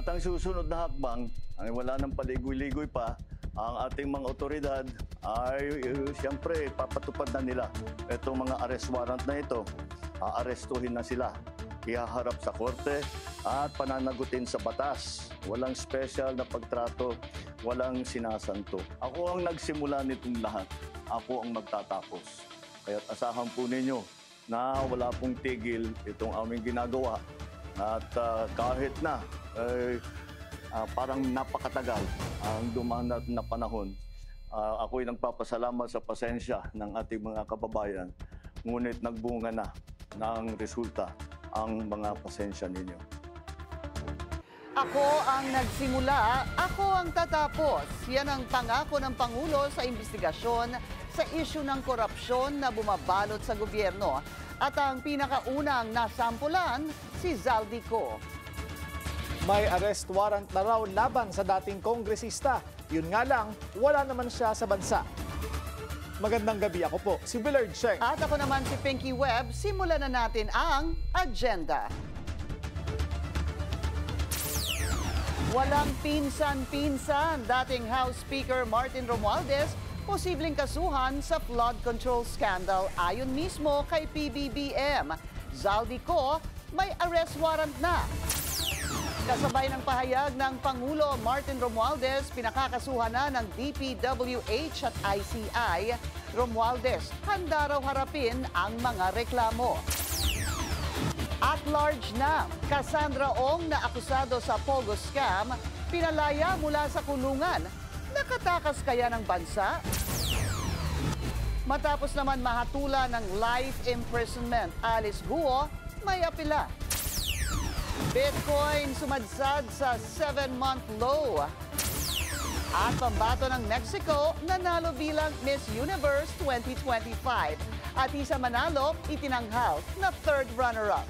At ang susunod na hakbang, ay wala nang paligoy-ligoy pa, ang ating mga otoridad ay siyempre papatupad na nila itong mga arrest warrant na ito. Aarestuhin na sila, ihaharap sa korte at pananagutin sa batas. Walang special na pagtrato, walang sinasanto. Ako ang nagsimula nitong lahat. Ako ang magtatapos. Kaya't asahan po ninyo na wala pong tigil itong aming ginagawa. At kahit na parang napakatagal ang dumaan na panahon, ako'y nagpapasalamat sa pasensya ng ating mga kababayan. Ngunit nagbunga na ng resulta ang mga pasensya ninyo. Ako ang nagsimula, ako ang tatapos. Yan ang pangako ng Pangulo sa investigasyon sa isyu ng korupsyon na bumabalot sa gobyerno. At ang pinakaunang nasampulan, si Zaldico. May arrest warrant na raw laban sa dating kongresista. Yun nga lang, wala naman siya sa bansa. Magandang gabi, ako po, si Willard Cheng. At ako naman si Pinky Webb. Simulan na natin ang agenda. Walang pinsan-pinsan, dating House Speaker Martin Romualdez posibleng kasuhan sa flood control scandal ayon mismo kay PBBM. Zaldico, may arrest warrant na. Kasabay ng pahayag ng Pangulo Martin Romualdez, pinakakasuhan na ng DPWH at ICI. Romualdez, handa raw harapin ang mga reklamo. At large na, Cassandra Ong na akusado sa Pogo Scam, pinalaya mula sa kulungan. Nakatakas kaya ng bansa? Matapos naman mahatula ng life imprisonment, Alice Guo may apela. Bitcoin sumadsad sa 7-month low. At pambato ng Mexico, nanalo bilang Miss Universe 2025. At isa manalo, itinanghal na third runner-up.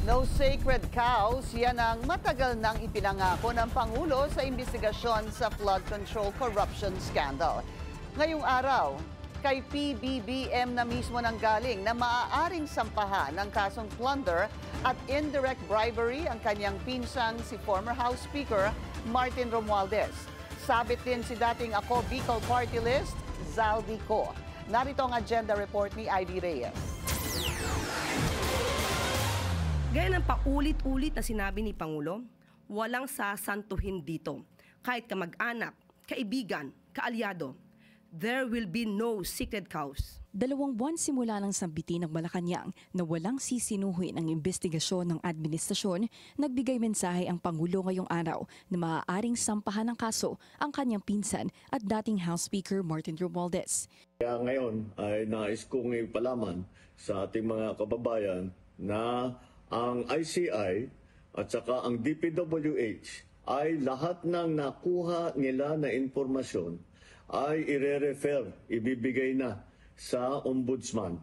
No sacred cows, yan ang matagal nang ipinangako ng Pangulo sa investigasyon sa flood control corruption scandal. Ngayong araw, kay PBBM na mismo nanggaling na maaaring sampahan ng kasong plunder at indirect bribery ang kanyang pinsang si former House Speaker Martin Romualdez. Sabit din si dating Ako Bicol Party List, Zaldico. Narito ang agenda report ni Ivy Reyes. Gaya ng paulit-ulit na sinabi ni Pangulo, walang sasantuhin dito. Kahit kamag-anak, kaibigan, kaalyado, there will be no sacred cows. 2 buwan simula ng sambitin ng Malacanang na walang sisinuhin ang investigasyon ng administrasyon, nagbigay mensahe ang Pangulo ngayong araw na maaaring sampahan ng kaso ang kanyang pinsan at dating House Speaker Martin Romualdez. Kaya ngayon ay nais kong ipalaman sa ating mga kababayan na ang ICI at saka ang DPWH ay lahat ng nakuha nila na impormasyon ay ire-refer, ibibigay na sa Ombudsman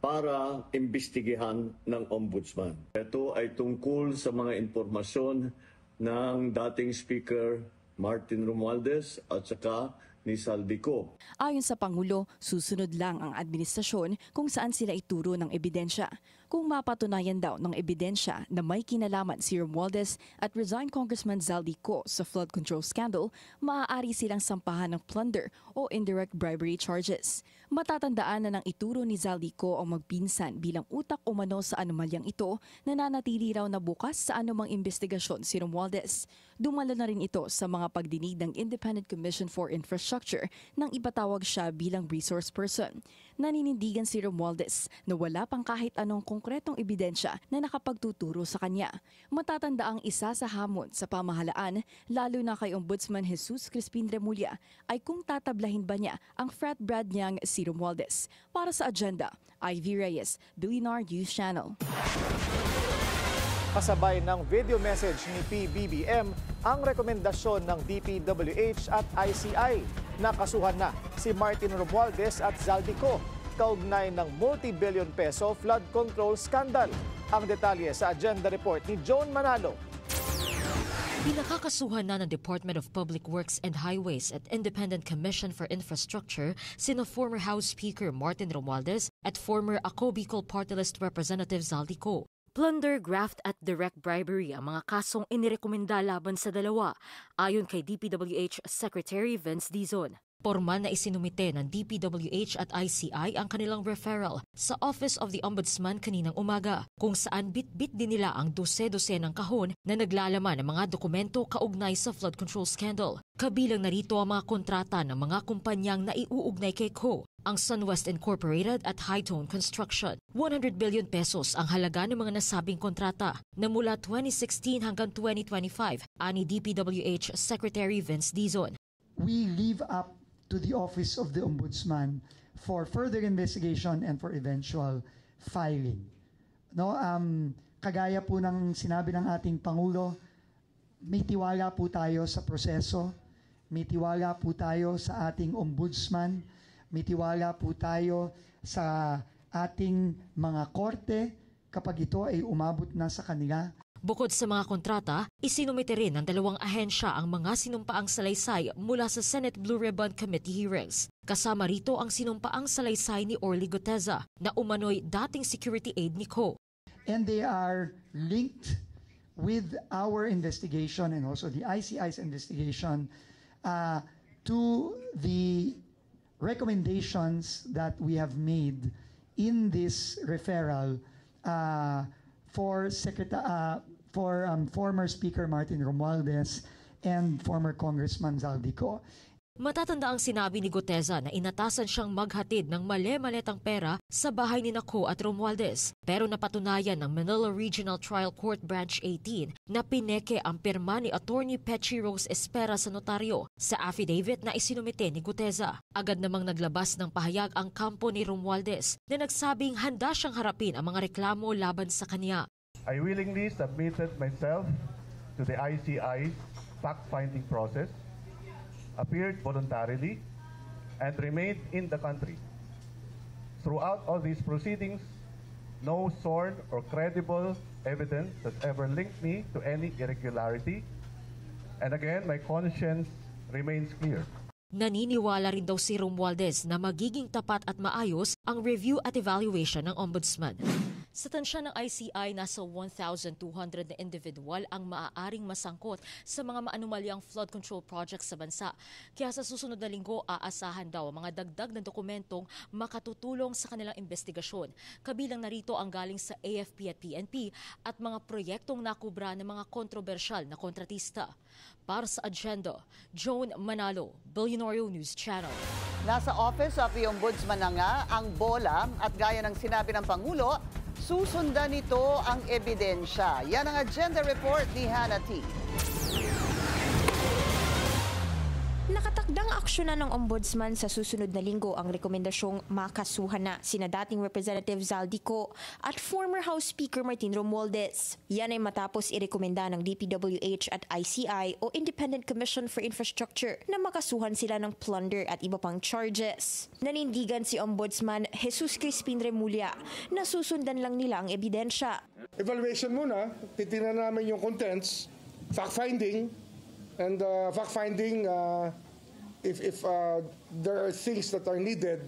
para imbestigahan ng Ombudsman. Ito ay tungkol sa mga impormasyon ng dating Speaker Martin Romualdez at saka ni Zaldico. Ayon sa Pangulo, susunod lang ang administrasyon kung saan sila ituro ng ebidensya. Kung mapatunayan daw ng ebidensya na may kinalaman si Romualdez at resigned Congressman Zaldico sa flood control scandal, maaari silang sampahan ng plunder o indirect bribery charges. Matatandaan na nang ituro ni Zaldico ang magpinsan bilang utak umano sa anomalyang ito, nananatili raw na bukas sa anumang investigasyon si Romualdez. Dumalo na rin ito sa mga pagdinig ng Independent Commission for Infrastructure nang ipatawag siya bilang resource person. naninindigan si Romualdez na wala pang kahit anong konkretong ebidensya na nakapagtuturo sa kanya. Matatanda ang isa sa hamon sa pamahalaan, lalo na kay Ombudsman Jesus Crispin Remulla, ay kung tatablahin ba niya ang frat brad niyang si Romualdez. Para sa agenda, Ivy Reyes, Billionaire News Channel. Kasabay ng video message ni PBBM ang rekomendasyon ng DPWH at ICI na kasuhan na si Martin Romualdez at Zaldico kaugnay ng multi-billion peso flood control scandal. Ang detalye sa agenda report ni Joan Manalo. Pinakakasuhan na ng Department of Public Works and Highways at Independent Commission for Infrastructure sina former House Speaker Martin Romualdez at former Ako Bicol Party List Representative Zaldico. Plunder, graft at direct bribery ang mga kasong inirekomenda laban sa dalawa, ayon kay DPWH Secretary Vince Dizon. Pormal na isinumite ng DPWH at ICI ang kanilang referral sa Office of the Ombudsman kaninang umaga, kung saan bit-bit din nila ang dose-dose ng kahon na naglalaman ng mga dokumento kaugnay sa flood control scandal. Kabilang narito ang mga kontrata ng mga kumpanyang naiuugnay kay Ko, ang SunWest Incorporated at Hightone Construction. 100 billion pesos ang halaga ng mga nasabing kontrata na mula 2016 hanggang 2025, ani DPWH Secretary Vince Dizon. We leave up to the Office of the Ombudsman for further investigation and for eventual filing. No, kagaya po ng sinabi ng ating Pangulo, may tiwala po tayo sa proseso, may tiwala po tayo sa ating Ombudsman, may tiwala po tayo sa ating mga korte kapag ito ay umabot na sa kanila. Bukod sa mga kontrata, isinumite rin ng dalawang ahensya ang mga sinumpaang salaysay mula sa Senate Blue Ribbon Committee hearings. Kasama rito ang sinumpaang salaysay ni Orly Guteza na umano'y dating security aide ni Ko. And they are linked with our investigation and also the ICI's investigation to the recommendations that we have made in this referral for former Speaker Martin Romualdez and former Congressman Zaldico. Matatanda ang sinabi ni Guteza na inatasan siyang maghatid ng mali-maletang pera sa bahay ni Ko at Romualdez. Pero napatunayan ng Manila Regional Trial Court Branch 18 na pineke ang pirma ni Attorney Pechi Rose Espera sa notaryo sa affidavit na isinumite ni Guteza. Agad namang naglabas ng pahayag ang kampo ni Romualdez na nagsabing handa siyang harapin ang mga reklamo laban sa kanya. I willingly submitted myself to the ICI's fact-finding process, appeared voluntarily, and remained in the country. Throughout all these proceedings, no sworn or credible evidence has ever linked me to any irregularity, and again, my conscience remains clear. Naniniwala rin daw si Romualdez na magiging tapat at maayos ang review at evaluation ng Ombudsman. Sa tansya ng ICI, nasa 1,200 na individual ang maaaring masangkot sa mga maanumalyang flood control projects sa bansa. Kaya sa susunod na linggo, aasahan daw ang mga dagdag na dokumentong makatutulong sa kanilang investigasyon. Kabilang narito ang galing sa AFP at PNP at mga proyektong nakubra ng mga kontrobersyal na kontratista. Para sa agenda, Joan Manalo, Billionaire News Channel. Nasa Office of the Ombudsman na nga ang bola at gaya ng sinabi ng Pangulo, susundan nito ang ebidensya. Yan ang agenda report ni Hannah T. Nakatakdang aksyonan ng Ombudsman sa susunod na linggo ang rekomendasyong makasuhan na sina dating Representative Zaldico at former House Speaker Martin Romualdez. Yan ay matapos irekomenda ng DPWH at ICI o Independent Commission for Infrastructure na makasuhan sila ng plunder at iba pang charges. Nanindigan si Ombudsman Jesus Crispin Remulla na susundan lang nila ang ebidensya. Evaluation muna, titingnan namin yung contents, fact-finding, and fact-finding if there are things that are needed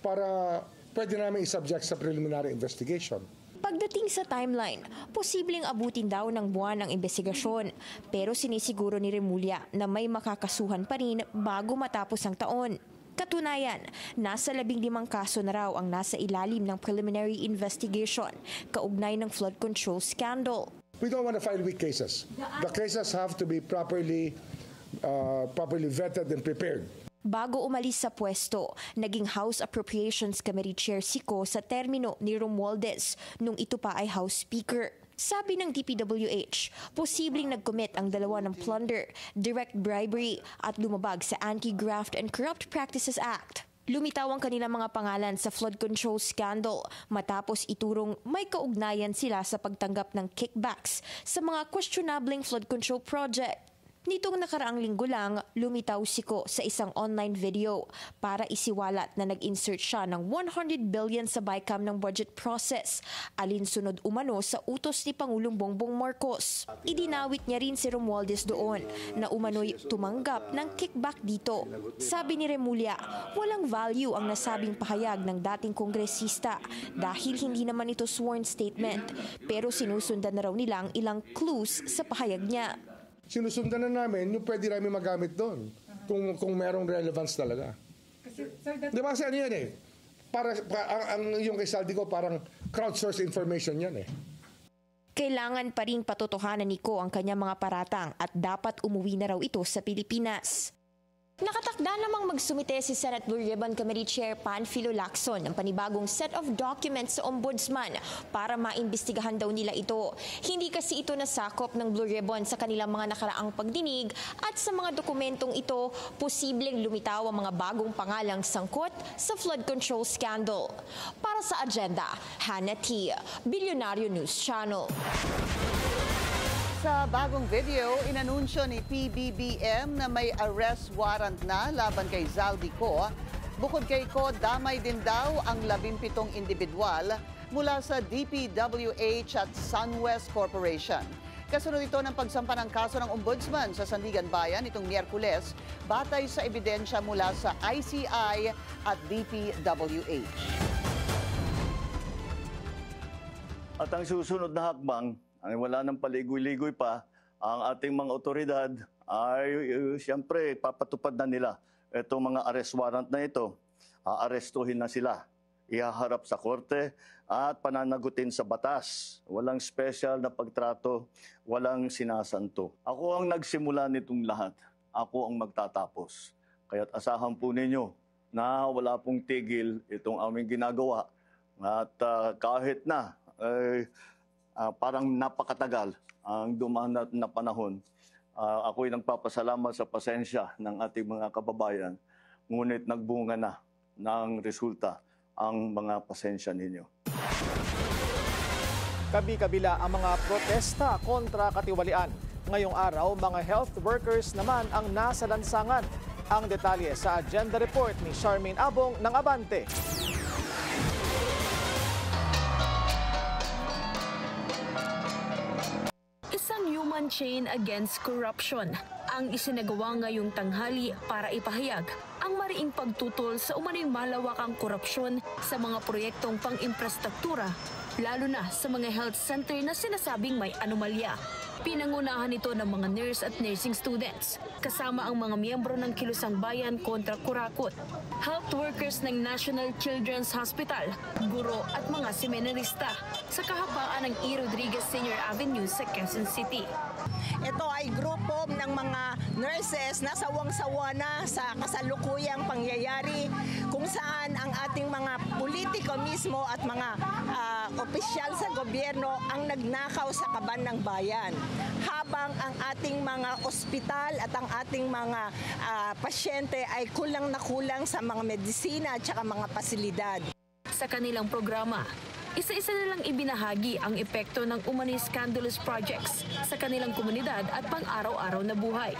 para pwede namin i-subject sa preliminary investigation. Pagdating sa timeline, posibleng abutin daw ng buwan ang investigasyon. Pero sinisiguro ni Remulla na may makakasuhan pa rin bago matapos ang taon. Katunayan, nasa 15 kaso na raw ang nasa ilalim ng preliminary investigation kaugnay ng flood control scandal. We don't want to file weak cases. The cases have to be properly vetted and prepared. Bago umalis sa pwesto, naging House Appropriations Committee Chair si Ko sa termino ni Romualdez nung ito pa ay House Speaker. Sabi ng DPWH, posibleng nag-commit ang dalawa ng plunder, direct bribery at lumabag sa Anti-Graft and Corrupt Practices Act. Lumitaw ang kanilang mga pangalan sa flood control scandal matapos iturong may kaugnayan sila sa pagtanggap ng kickbacks sa mga questionableng flood control project. Nitong nakaraang linggo lang, lumitaw si Ko sa isang online video para isiwalat na nag-insert siya ng 100 billion sa BICAM ng budget process, alinsunod umano sa utos ni Pangulong Bongbong Marcos. Idinawit niya rin si Romualdez doon na umano'y tumanggap ng kickback dito. Sabi ni Remulla, walang value ang nasabing pahayag ng dating kongresista dahil hindi naman ito sworn statement, pero sinusundan na raw nila ang ilang clues sa pahayag niya. Sinusundan na namin yung pwede namin magamit doon kung merong relevance talaga. Di ba kasi ano yan eh? Ang yung kay Zaldico parang crowdsourced information yan eh. Kailangan pa rin patotohanan ni Ko ang kanyang mga paratang at dapat umuwi na raw ito sa Pilipinas. Nakatakda namang magsumite si Senate Blue Ribbon Committee Chair Panfilo Lacson ng panibagong set of documents sa Ombudsman para maimbestigahan daw nila ito. Hindi kasi ito nasakop ng Blue Ribbon sa kanilang mga nakaraang pagdinig at sa mga dokumentong ito, posibleng lumitaw ang mga bagong pangalang sangkot sa flood control scandal. Para sa agenda, Hannah T., Bilyonaryo News Channel. Sa bagong video, inanunsyo ni PBBM na may arrest warrant na laban kay Zaldico. Bukod kay Ko, damay din daw ang 17 individual mula sa DPWH at SunWest Corporation. Kasunod ito ng pagsampa ng kaso ng Ombudsman sa Sandigan Bayan itong Miyerkules, batay sa ebidensya mula sa ICI at DPWH. At ang susunod na hakbang, ay wala nang paligoy-ligoy pa, ang ating mga otoridad ay siyempre papatupad na nila itong mga arrest warrant na ito. Aarestuhin na sila, ihaharap sa korte at pananagutin sa batas. Walang special na pagtrato, walang sinasanto. Ako ang nagsimula nitong lahat. Ako ang magtatapos. Kaya't asahan po ninyo na wala pong tigil itong aming ginagawa. At kahit na parang napakatagal ang dumaan na panahon. Ako'y nagpapasalamat sa pasensya ng ating mga kababayan. Ngunit nagbunga na ng resulta ang mga pasensya ninyo. Kabi-kabila ang mga protesta kontra katiwalian. Ngayong araw, mga health workers naman ang nasa lansangan. Ang detalye sa agenda report ni Charmaine Abong ng Abante. Isang human chain against corruption ang isinagawa ngayong tanghali para ipahayag ang mariing pagtutol sa umaning malawakang korupsyon sa mga proyektong pang-infrastruktura, lalo na sa mga health center na sinasabing may anomalya. Pinangunahan ito ng mga nurse at nursing students, kasama ang mga miyembro ng Kilusang Bayan kontra Kurakot, health workers ng National Children's Hospital, guro at mga seminarista sa kahabaan ng E. Rodriguez Senior Avenue sa Quezon City. Ito ay grupo ng mga nurses na sawang-sawa na sa kasalukuyang pangyayari kung saan ang ating mga politiko mismo at mga opisyal sa gobyerno ang nagnakaw sa kaban ng bayan. Habang ang ating mga ospital at ang ating mga pasyente ay kulang na kulang sa mga medisina at saka mga pasilidad. Sa kanilang programa, isa-isa nilang ibinahagi ang epekto ng umani scandalous projects sa kanilang komunidad at pang-araw-araw na buhay.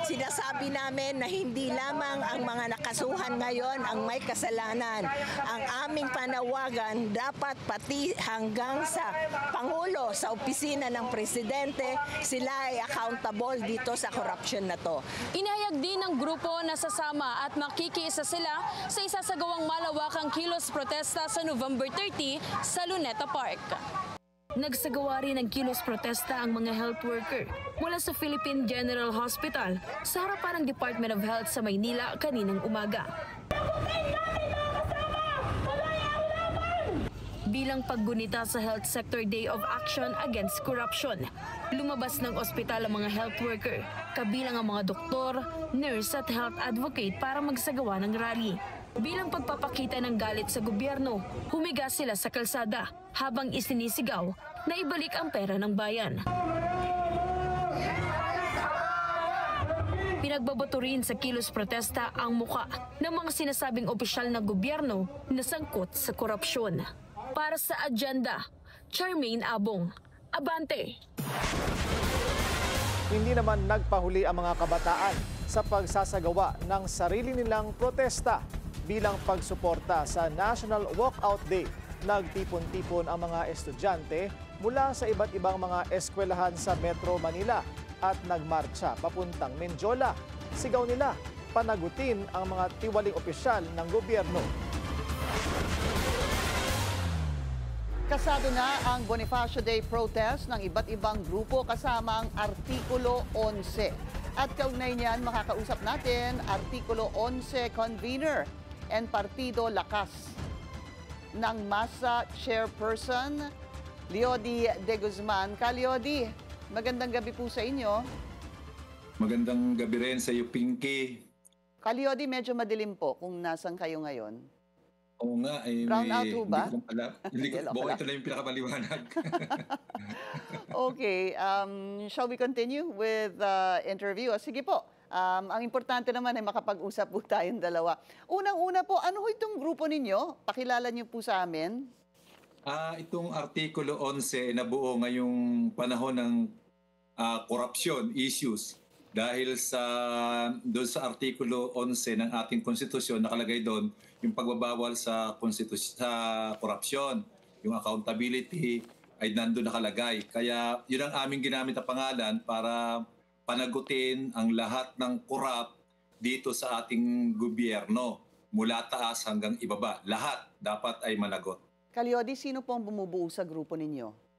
Sinasabi namin na hindi lamang ang mga nakasuhan ngayon ang may kasalanan. Ang aming panawagan dapat pati hanggang sa Pangulo, sa opisina ng Presidente, sila ay accountable dito sa corruption na to. Inihayag din ng grupo na sasama at makikiisa sila sa isasagawang malawakang kilos protesta sa November 30 sa Luneta Park. Nagsagawa rin ng kilos protesta ang mga health worker mula sa Philippine General Hospital sa harapan ng Department of Health sa Maynila kaninang umaga. Bilang paggunita sa Health Sector Day of Action Against Corruption, Lumabas ng ospital ang mga health worker, kabilang ang mga doktor, nurse at health advocate para magsagawa ng rally. Bilang pagpapakita ng galit sa gobyerno, humiga sila sa kalsada habang isinisigaw na ibalik ang pera ng bayan. Pinagbabato rin sa kilos protesta ang muka ng mga sinasabing opisyal na gobyerno na sangkot sa korupsyon. Para sa agenda, Charmaine Abong, Abante. Hindi naman nagpahuli ang mga kabataan sa pagsasagawa ng sarili nilang protesta bilang pagsuporta sa National Walkout Day. Nagtipon-tipon ang mga estudyante mula sa iba't ibang mga eskwelahan sa Metro Manila at nagmarcha papuntang Menjola. Sigaw nila, panagutin ang mga tiwaling opisyal ng gobyerno. Kasado na ang Bonifacio Day protest ng iba't ibang grupo kasama ang Artikulo 11. At kaugnay niyan, makakausap natin Artikulo 11 convener and Partido Lakas ng MASA Chairperson Leody De Guzman. Leody, magandang gabi po sa inyo. Magandang gabi rin sa iyo, Pinky. Leody, medyo madilim po kung nasan kayo ngayon. Oo nga, Brown out ho ba? Hindi ko alam. Ito lang yung pinakamaliwanag. Okay, shall we continue with the interview? Sige po, ang importante naman ay makapag-usap po tayong dalawa. Unang-una po, ano ho itong grupo ninyo? Pakilala niyo po sa amin. Itong Artikulo 11 nabuo ngayong panahon ng corruption issues. Dahil doon sa Artikulo 11 ng ating konstitusyon, nakalagay doon yung pagbabawal sa korupsyon, yung accountability ay nandun nakalagay. Kaya yun ang aming ginamit na pangalan para panagutin ang lahat ng korap dito sa ating gobyerno. Mula taas hanggang ibaba. Lahat dapat ay managot. Leody, sino po ang bumubuo sa grupo ninyo?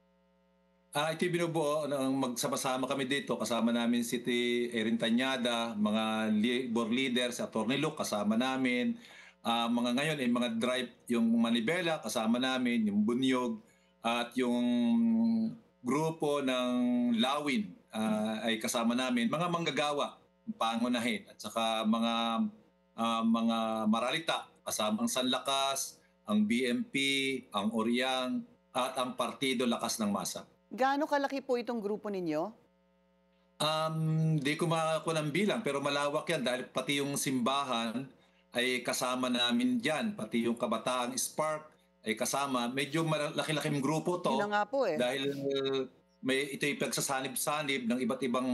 Ito yung binubuo, magsama-sama kami dito. Kasama namin si Erin Tanyada, mga labor leaders, Atty. Luke, kasama namin. Mga ngayon ay mga drive, yung Manibela, kasama namin, yung Bunyog, at yung grupo ng Lawin ay kasama namin. Mga manggagawa, pangunahin, at saka mga maralita, kasama ang Sanlakas, ang BMP, ang Oriang, at ang Partido Lakas ng Masa. Gaano kalaki po itong grupo ninyo? Di ko ng bilang, pero malawak yan dahil pati yung simbahan ay kasama namin dyan. Pati yung Kabataang Spark ay kasama. Medyo laki-laking grupo to. Yun na nga po eh. Dahil ito'y pagsasanib-sanib ng iba't ibang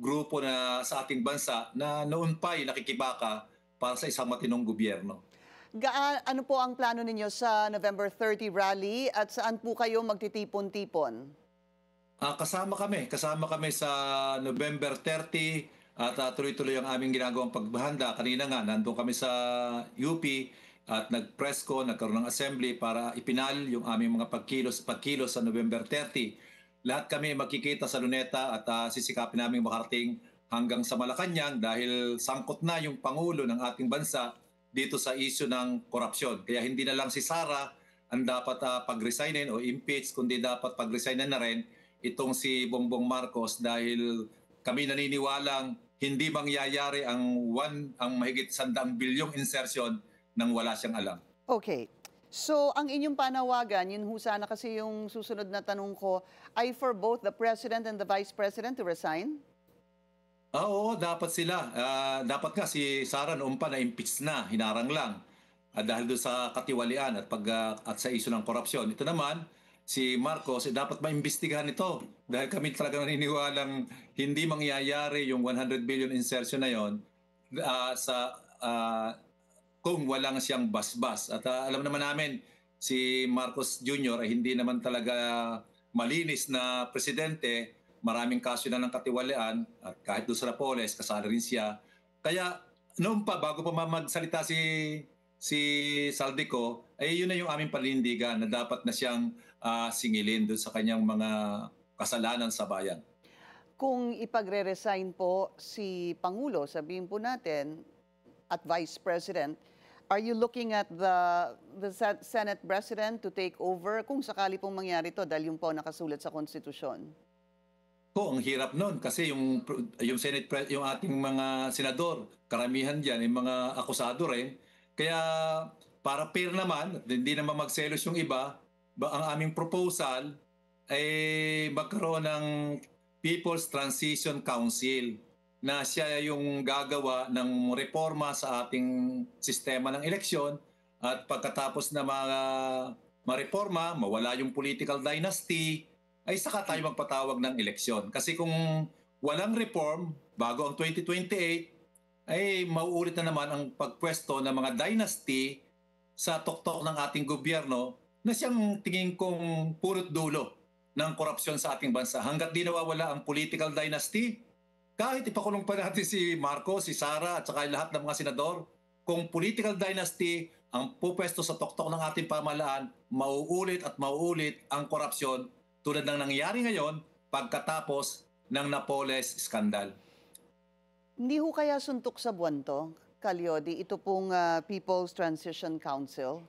grupo na sa ating bansa na noon pa ay nakikibaka para sa isang matinong gobyerno. Ano po ang plano ninyo sa November 30 rally at saan po kayo magtitipon-tipon? Kasama kami sa November 30 at tuloy-tuloy ang aming ginagawang paghahanda. Kanina nga, nandun kami sa UP at nag-press-co, nagkaroon ng assembly para ipinal yung aming mga pagkilos sa November 30. Lahat kami makikita sa Luneta at sisikapin namin makarating hanggang sa Malacanang dahil sangkot na yung Pangulo ng ating bansa dito sa issue ng korupsyon. Kaya hindi na lang si Sara ang dapat pag-resignin o impeach, kundi dapat pag-resignin na rin itong si Bongbong Marcos dahil kami naniniwalang hindi mangyayari ang mahigit 100 bilyong insertion nang wala siyang alam. Okay. So, ang inyong panawagan, yun sana kasi yung susunod na tanong ko, ay for both the President and the Vice President to resign? Oo, dapat sila. Dapat nga si Sara noon pa na-impeach na, hinarang lang. Dahil doon sa katiwalian at sa issue ng korupsyon. Ito naman, si Marcos, dapat maimbestigahan ito. Dahil kami talaga naniniwalang hindi mangyayari yung 100 billion insertion na yon kung walang siyang basbas. At alam naman namin, si Marcos Jr. ay hindi naman talaga malinis na presidente. Maraming kaso na ng katiwalian at kahit doon sa Napoles, kasali rin siya. Kaya noon pa, bago pa magsalita si Saldico, ay yun na yung aming panindigan na dapat na siyang singilin doon sa kanyang mga kasalanan sa bayan. Kung ipagre-resign po si Pangulo, sabihin po natin, at Vice President, are you looking at the Senate President to take over kung sakali pong mangyari to dahil yung po nakasulat sa konstitusyon? Ko, ang hirap nun kasi yung yung ating mga senador, karamihan diyan ay mga akusado rin. Kaya para fair naman, at hindi naman magselos yung iba, ang aming proposal ay magkaroon ng People's Transition Council na siya yung gagawa ng reforma sa ating sistema ng eleksyon at pagkatapos na ma-reforma, mawala yung political dynasty, ay saka tayo magpatawag ng eleksyon. Kasi kung walang reform bago ang 2028, ay mauulit na naman ang pagpwesto ng mga dynasty sa tuktok ng ating gobyerno na siyang tingin kong purot dulo ng korupsyon sa ating bansa. Hanggat di nawawala ang political dynasty, kahit ipakulong pa natin si Marcos, si Sara at saka lahat ng mga senador, kung political dynasty ang pupwesto sa tuktok ng ating pamahalaan, mauulit at mauulit ang korupsyon tulad ng nangyari ngayon pagkatapos ng Napoles scandal. Hindi ho kaya suntok sa buwan to, Calyodi, ito pong People's Transition Council?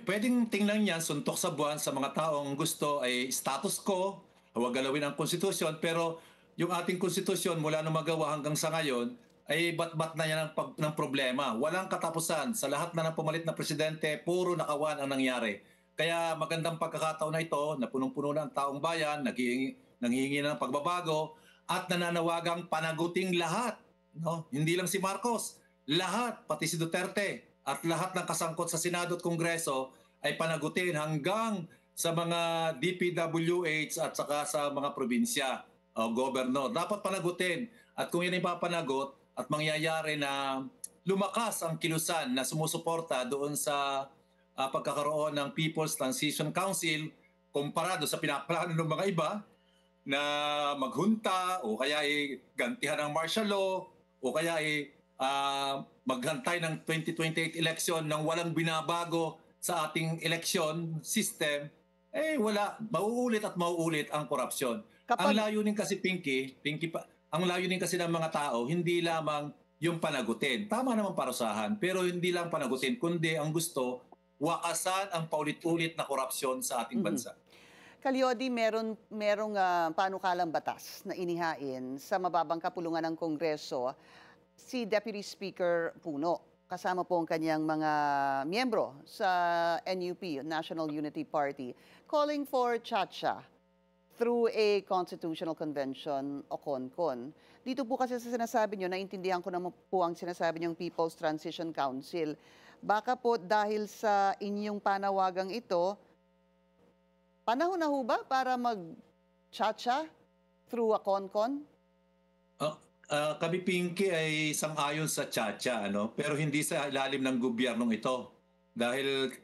Pwedeng tingnan yan suntok sa buwan sa mga taong gusto ay status quo, huwag galawin ang konstitusyon, pero yung ating konstitusyon mula nung magawa hanggang sa ngayon ay bat-bat na yan ng problema. Walang katapusan. Sa lahat na ng pumalit na presidente, puro nakawan ang nangyari. Kaya magandang pagkakataon na ito na punong-puno na ang taong bayan, nanghihingi na ng pagbabago at nananawagang panaguting lahat. No? Hindi lang si Marcos, lahat, pati si Duterte at lahat ng kasangkot sa Senado at Kongreso ay panagutin hanggang sa mga DPWH at saka sa mga probinsya o gobernador. Dapat panagutin. At kung yan ay papanagot at mangyayari na lumakas ang kilusan na sumusuporta doon sa pagkakaroon ng People's Transition Council komparado sa pinaplano ng mga iba na maghunta o kaya ay gantihan ng martial law o kaya ay maghantay ng 2028 election nang walang binabago sa ating election system, wala, mauulit at mauulit ang korupsyon. Ang layunin kasi, Pinky, ang layunin kasi ng mga tao, hindi lamang yung panagutin. Tama naman parusahan, pero hindi lang panagutin, kundi ang gusto, wakasan ang paulit-ulit na korupsyon sa ating bansa. Calyodi, merong panukalang batas na inihain sa mababang kapulungan ng Kongreso si Deputy Speaker Puno. Kasama po ang kanyang mga miyembro sa NUP, National Unity Party, calling for Chacha through a Constitutional Convention o CONCON. Dito po kasi sa sinasabi nyo, naintindihan ko naman po ang sinasabi nyong People's Transition Council. Baka po dahil sa inyong panawagang ito, panahon na ho ba para mag-chacha through a CONCON? Kami, Pinky, ay sang-ayon sa chacha, pero hindi sa ilalim ng gobyernong ito. Dahil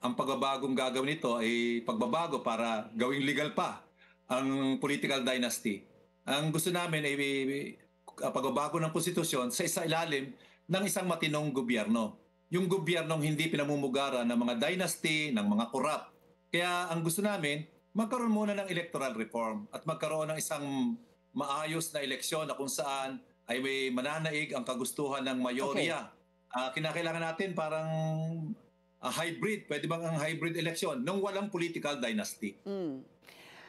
ang pagbabagong gagawin nito ay pagbabago para gawing legal pa ang political dynasty. Ang gusto namin ay pagbabago ng konstitusyon sa ilalim ng isang matinong gobyerno. Yung gobyernong hindi pinamumugara ng mga dynasty, ng mga korap. Kaya ang gusto namin, magkaroon muna ng electoral reform at magkaroon ng isang maayos na eleksyon na kung saan ay may mananaig ang kagustuhan ng mayorya. Kinakailangan natin parang hybrid, pwede bang ang hybrid eleksyon nung walang political dynasty?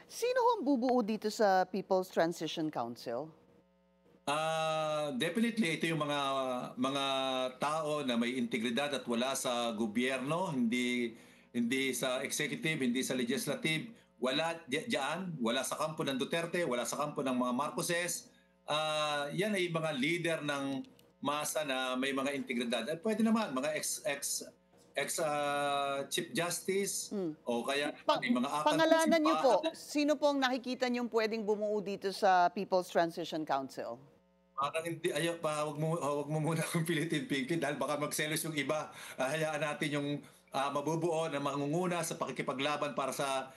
Sino ang bubuo dito sa People's Transition Council? Definitely ito yung mga tao na may integridad at wala sa gobyerno, hindi sa executive, hindi sa legislative, wala diyan, wala sa kampo ng Duterte, wala sa kampo ng mga Marcoses. Yan ay mga leader ng masa na may mga integridad. At pwede naman mga ex-Chief Justice o kaya mga pangalanan niyo po, sino pong nakikita niyong pwedeng bumuo dito sa People's Transition Council? Parang hindi, wag mo muna akong pilitin, Pinky, dahil baka magselos yung iba. Hayaan natin yung mabubuo na mangunguna sa pakikipaglaban para sa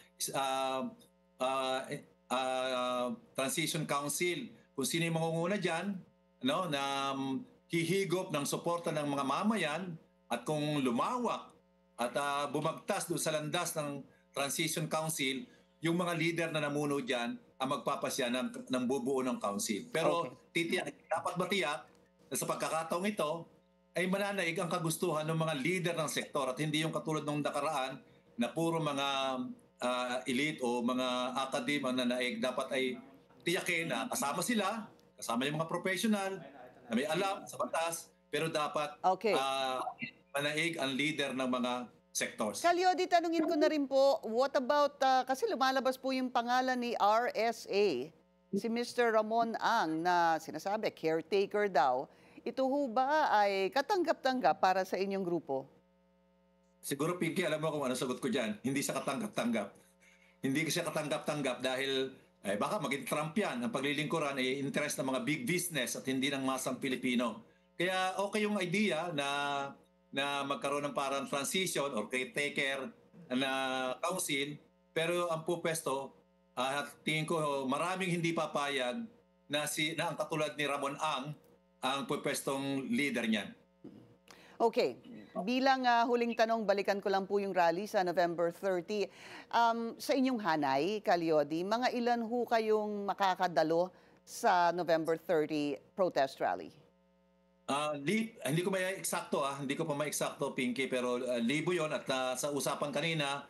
Transition Council. Kung sino yung mangunguna dyan, na hihigop ng suporta ng mga mamayan at kung lumawak at bumagtas doon sa landas ng Transition Council, yung mga leader na namuno dyan ang magpapasya ng bubuo ng council. Pero dapat matiyak na sa pagkakataong ito ay mananaig ang kagustuhan ng mga leader ng sektor at hindi yung katulad ng nakaraan na puro mga elite o mga academe ang nanaig, dapat ay tiyakin na kasama sila, kasama yung mga professional na may alam sa batas, pero dapat manaig ang leader ng mga sectors. Calyodi, tanungin ko na rin po, what about, kasi lumalabas po yung pangalan ni RSA, si Mr. Ramon Ang na sinasabi, caretaker daw. Ito ho ba ay katanggap-tanggap para sa inyong grupo? Siguro, Pinky, alam mo kung ano sagot ko dyan. Hindi siya katanggap-tanggap. Hindi siya katanggap-tanggap dahil baka maging Trump yan. Ang paglilingkuran ay interest ng mga big business at hindi ng masang Pilipino. Kaya okay yung idea na magkaroon ng parang transition or caretaker na council, pero ang pupwesto, tingin ko maraming hindi papayag na ang katulad ni Ramon ang pupwestong leader niyan. Okay. Bilang huling tanong, balikan ko lang po yung rally sa November 30. Sa inyong hanay, Calyodi, mga ilan ho kayong makakadalo sa November 30 protest rally? Hindi ko ma-eksakto, hindi ko pa ma-eksakto, Pinky, pero libo yon at sa usapan kanina,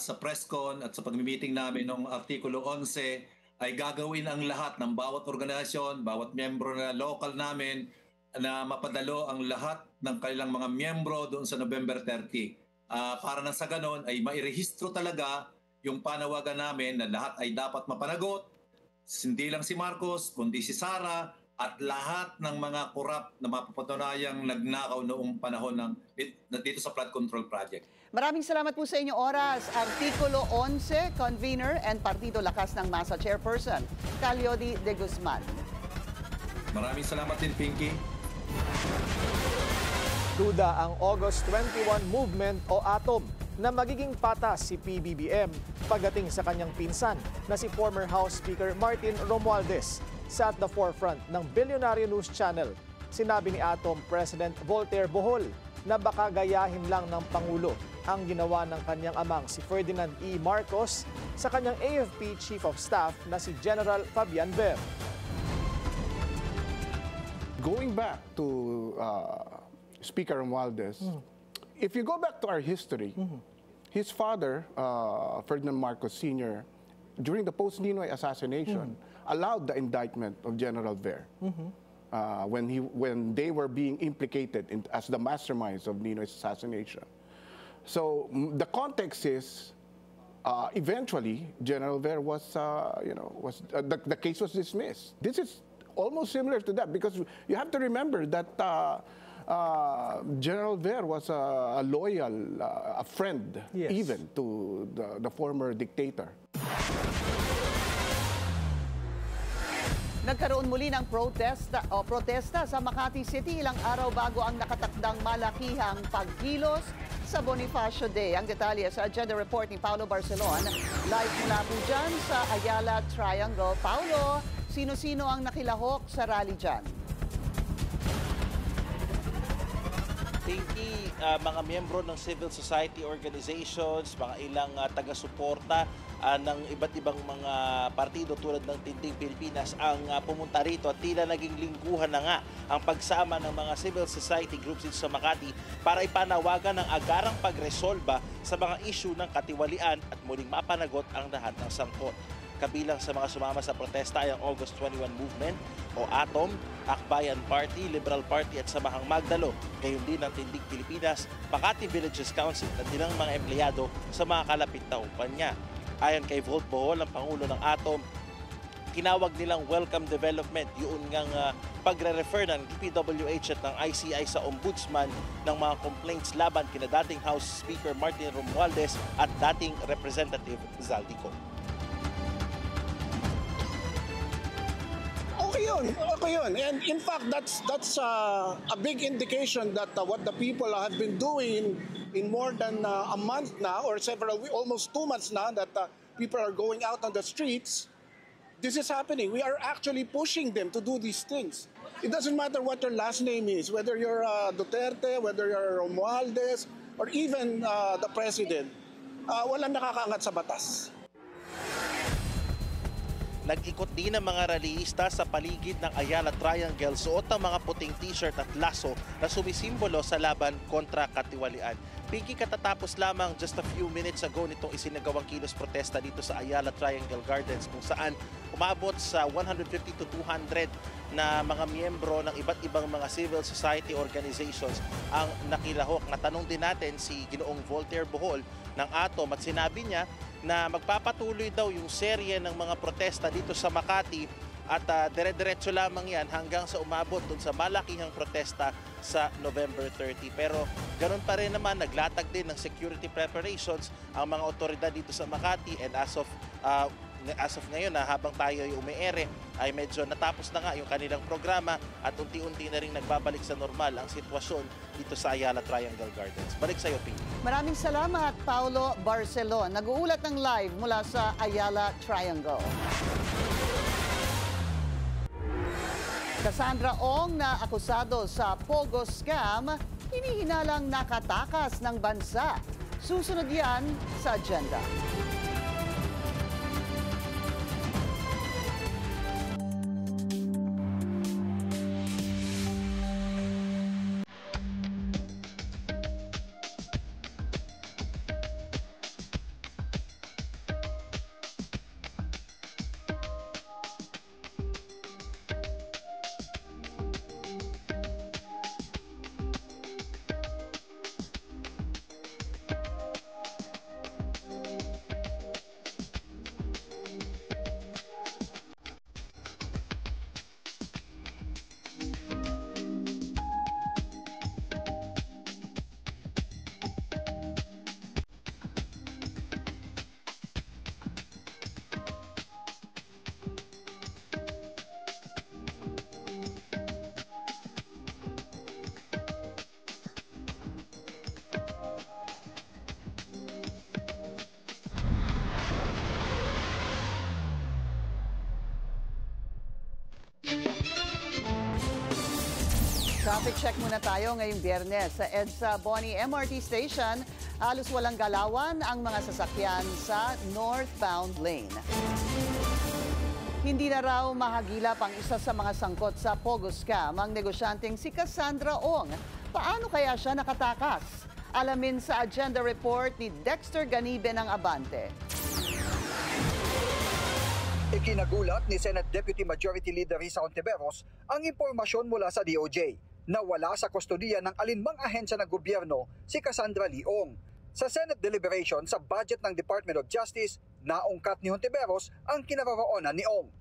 sa presscon at sa pag-meeting namin ng Artikulo 11, ay gagawin ang lahat ng bawat organisasyon, bawat miyembro na local namin, na mapadalo ang lahat ng kanilang mga miyembro doon sa November 30. Para na sa ganon ay mairehistro talaga yung panawagan namin na lahat ay dapat mapanagot. Hindi lang si Marcos, kundi si Sara at lahat ng mga korap na mapapatunayang nagnakaw noong panahon dito sa flood control project. Maraming salamat po sa inyong oras. Artikulo 11, Convener and Partido Lakas ng Masa Chairperson, Calyodi de Guzman. Maraming salamat din, Pinky. Duda ang August 21 movement o ATOM na magiging patas si PBBM pagdating sa kanyang pinsan na si former House Speaker Martin Romualdez. Sa at the forefront ng Billionaire News Channel, sinabi ni ATOM President Voltaire Bohol na baka gayahin lang ng Pangulo ang ginawa ng kanyang amang si Ferdinand E. Marcos sa kanyang AFP Chief of Staff na si General Fabian Ver. Going back to Speaker Romualdez, if you go back to our history, his father, Ferdinand Marcos Sr., during the post-Ninoy assassination, allowed the indictment of General Ver when they were being implicated as the masterminds of Ninoy's assassination. So the context is, eventually, General Ver was, the case was dismissed. This is almost similar to that because you have to remember that General Ver was a loyal, a friend, even to the former dictator. Nagkaroon muli ng protesta sa Makati City ilang araw bago ang nakatakdang malakihang pagkilos sa Bonifacio Day. Ang detalye sa agenda report ni Paulo Barcelon. Live mula po dyan sa Ayala Triangle. Paulo, sino-sino ang nakilahok sa rally dyan? Pinky, mga miyembro ng civil society organizations, mga ilang taga-suporta ng iba't ibang mga partido tulad ng Tindig Pilipinas ang pumunta rito at tila naging lingguhan na nga ang pagsama ng mga civil society groups dito sa Makati para ipanawagan ng agarang pagresolba sa mga issue ng katiwalian at muling mapanagot ang lahat ng sangkot. Kabilang sa mga sumama sa protesta ay ang August 21 Movement o ATOM, Akbayan Party, Liberal Party at Samahang Magdalo. Gayon din ang Tindig Pilipinas, Makati Villages Council at ilang mga empleyado sa mga kalapit na kumpanya. Ayon kay Volt Bohol, ang Pangulo ng ATOM, tinawag nilang welcome development yun ngang pagre-refer ng DPWH at ng ICI sa Ombudsman ng mga complaints laban kina dating House Speaker Martin Romualdez at dating Representative Zaldico. Okay yun. And in fact, that's a big indication that what the people have been doing in more than a month now, or almost 2 months now, that people are going out on the streets. This is happening. We are actually pushing them to do these things. It doesn't matter what your last name is, whether you're Duterte, whether you're Romualdez, or even the President. Walang nakakaangat sa batas. Nag-ikot din ang mga rallyista sa paligid ng Ayala Triangle, suot ang mga puting t-shirt at laso na sumisimbolo sa laban kontra katiwalian. Pinky, katatapos lamang just a few minutes ago nitong isinagawang kilos protesta dito sa Ayala Triangle Gardens kung saan umabot sa 150 to 200 na mga miyembro ng iba't ibang mga civil society organizations ang nakilahok. Natanong din natin si Ginoong Voltaire Bohol ng ATOM at sinabi niya na magpapatuloy daw yung serye ng mga protesta dito sa Makati at dire-diretso lamang yan hanggang sa umabot dun sa malakihang protesta sa November 30. Pero ganun pa rin naman, naglatag din ng security preparations ang mga otoridad dito sa Makati, and as of ngayon habang tayo ay umiere ay medyo natapos na nga yung kanilang programa at unti-unti na rin nagbabalik sa normal ang sitwasyon dito sa Ayala Triangle Gardens. Balik sa iyo, Pink. Maraming salamat, Paulo Barcelon. Nag-uulat ng live mula sa Ayala Triangle. Cassandra Ong na akusado sa Pogo Scam, hinihinalang nakatakas ng bansa. Susunod yan sa agenda. Traffic check muna tayo ngayong Biyernes. Sa EDSA Boni MRT Station, halos walang galawan ang mga sasakyan sa northbound lane. Hindi na raw mahagilap ang isa sa mga sangkot sa Pogo Scam, ang negosyanteng si Cassandra Ong. Paano kaya siya nakatakas? Alamin sa agenda report ni Dexter Ganibe ng Abante. Ikinagulat ni Senate Deputy Majority Leader Risa Hontiveros ang impormasyon mula sa DOJ na wala sa kustodiya ng alinmang ahensya ng gobyerno si Cassandra Leong. Sa Senate deliberation sa budget ng Department of Justice, naungkat ni Hontiveros ang kinaroroonan ni Ong.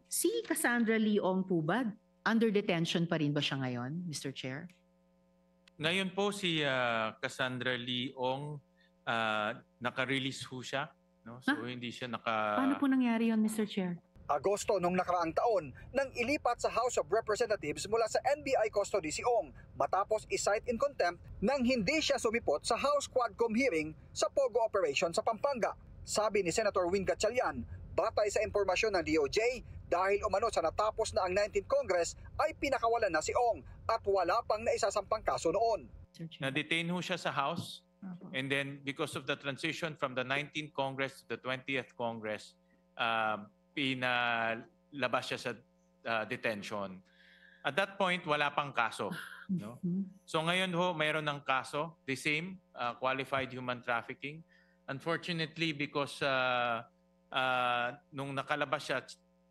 Si Cassandra Leong po ba, under detention pa rin ba siya ngayon, Mr. Chair? Ngayon po si Cassandra Leong, naka-release ho siya. No? So hindi siya Paano po nangyari yon, Mr. Chair? Agosto nung nakaraang taon nang ilipat sa House of Representatives mula sa NBI custody si Ong matapos i-cite in contempt nang hindi siya sumipot sa House Quadcom hearing sa Pogo operation sa Pampanga. Sabi ni Senator Win Gatchalian, batay sa impormasyon ng DOJ, dahil umano sa natapos na ang 19th Congress ay pinakawalan na si Ong at wala pang naisasampang kaso noon. Na-detain ho siya sa House, and then because of the transition from the 19th Congress to the 20th Congress, pinalabas siya sa detention. At that point, wala pang kaso. No? So ngayon ho, mayroon ng kaso, the same, qualified human trafficking. Unfortunately, because nung nakalabas siya,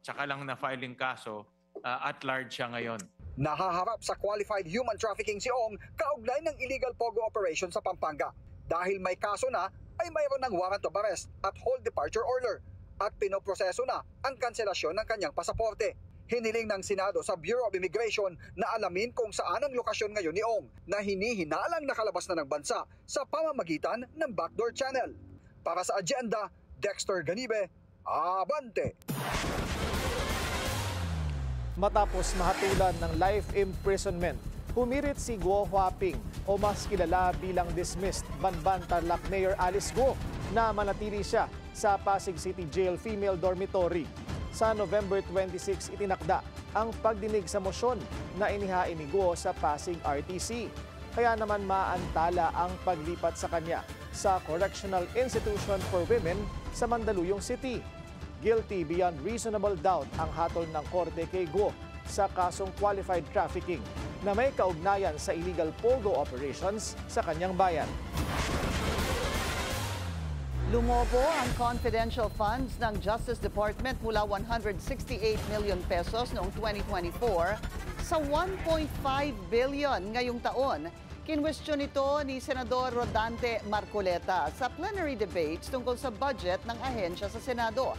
tsaka lang na-filing kaso, at large siya ngayon. Nahaharap sa qualified human trafficking si Ong kaugnay ng illegal Pogo operation sa Pampanga. Dahil may kaso na, ay mayroon ng warrant of arrest at hold departure order. At pinoproseso na ang kanselasyon ng kanyang pasaporte. Hiniling ng Senado sa Bureau of Immigration na alamin kung saan ang lokasyon ngayon ni Ong na hinihinalang nakalabas na ng bansa sa pamamagitan ng backdoor channel. Para sa agenda, Dexter Ganibe, Abante! Matapos mahatulan ng life imprisonment, humirit si Guo Huaping o mas kilala bilang dismissed Banban Tarlac Mayor Alice Guo na manatili siya sa Pasig City Jail Female Dormitory. Sa November 26 itinakda ang pagdinig sa mosyon na inihain ni Guo sa Pasig RTC. Kaya naman maantala ang paglipat sa kanya sa Correctional Institution for Women sa Mandaluyong City. Guilty beyond reasonable doubt ang hatol ng korte kay Guo sa kasong qualified trafficking na may kaugnayan sa illegal pogo operations sa kanyang bayan. Lumobo ang confidential funds ng Justice Department mula 168 million pesos noong 2024 sa 1.5 billion ngayong taon. Kinwestiyon ito ni Senador Rodante Marcoleta sa plenary debates tungkol sa budget ng ahensya sa Senado.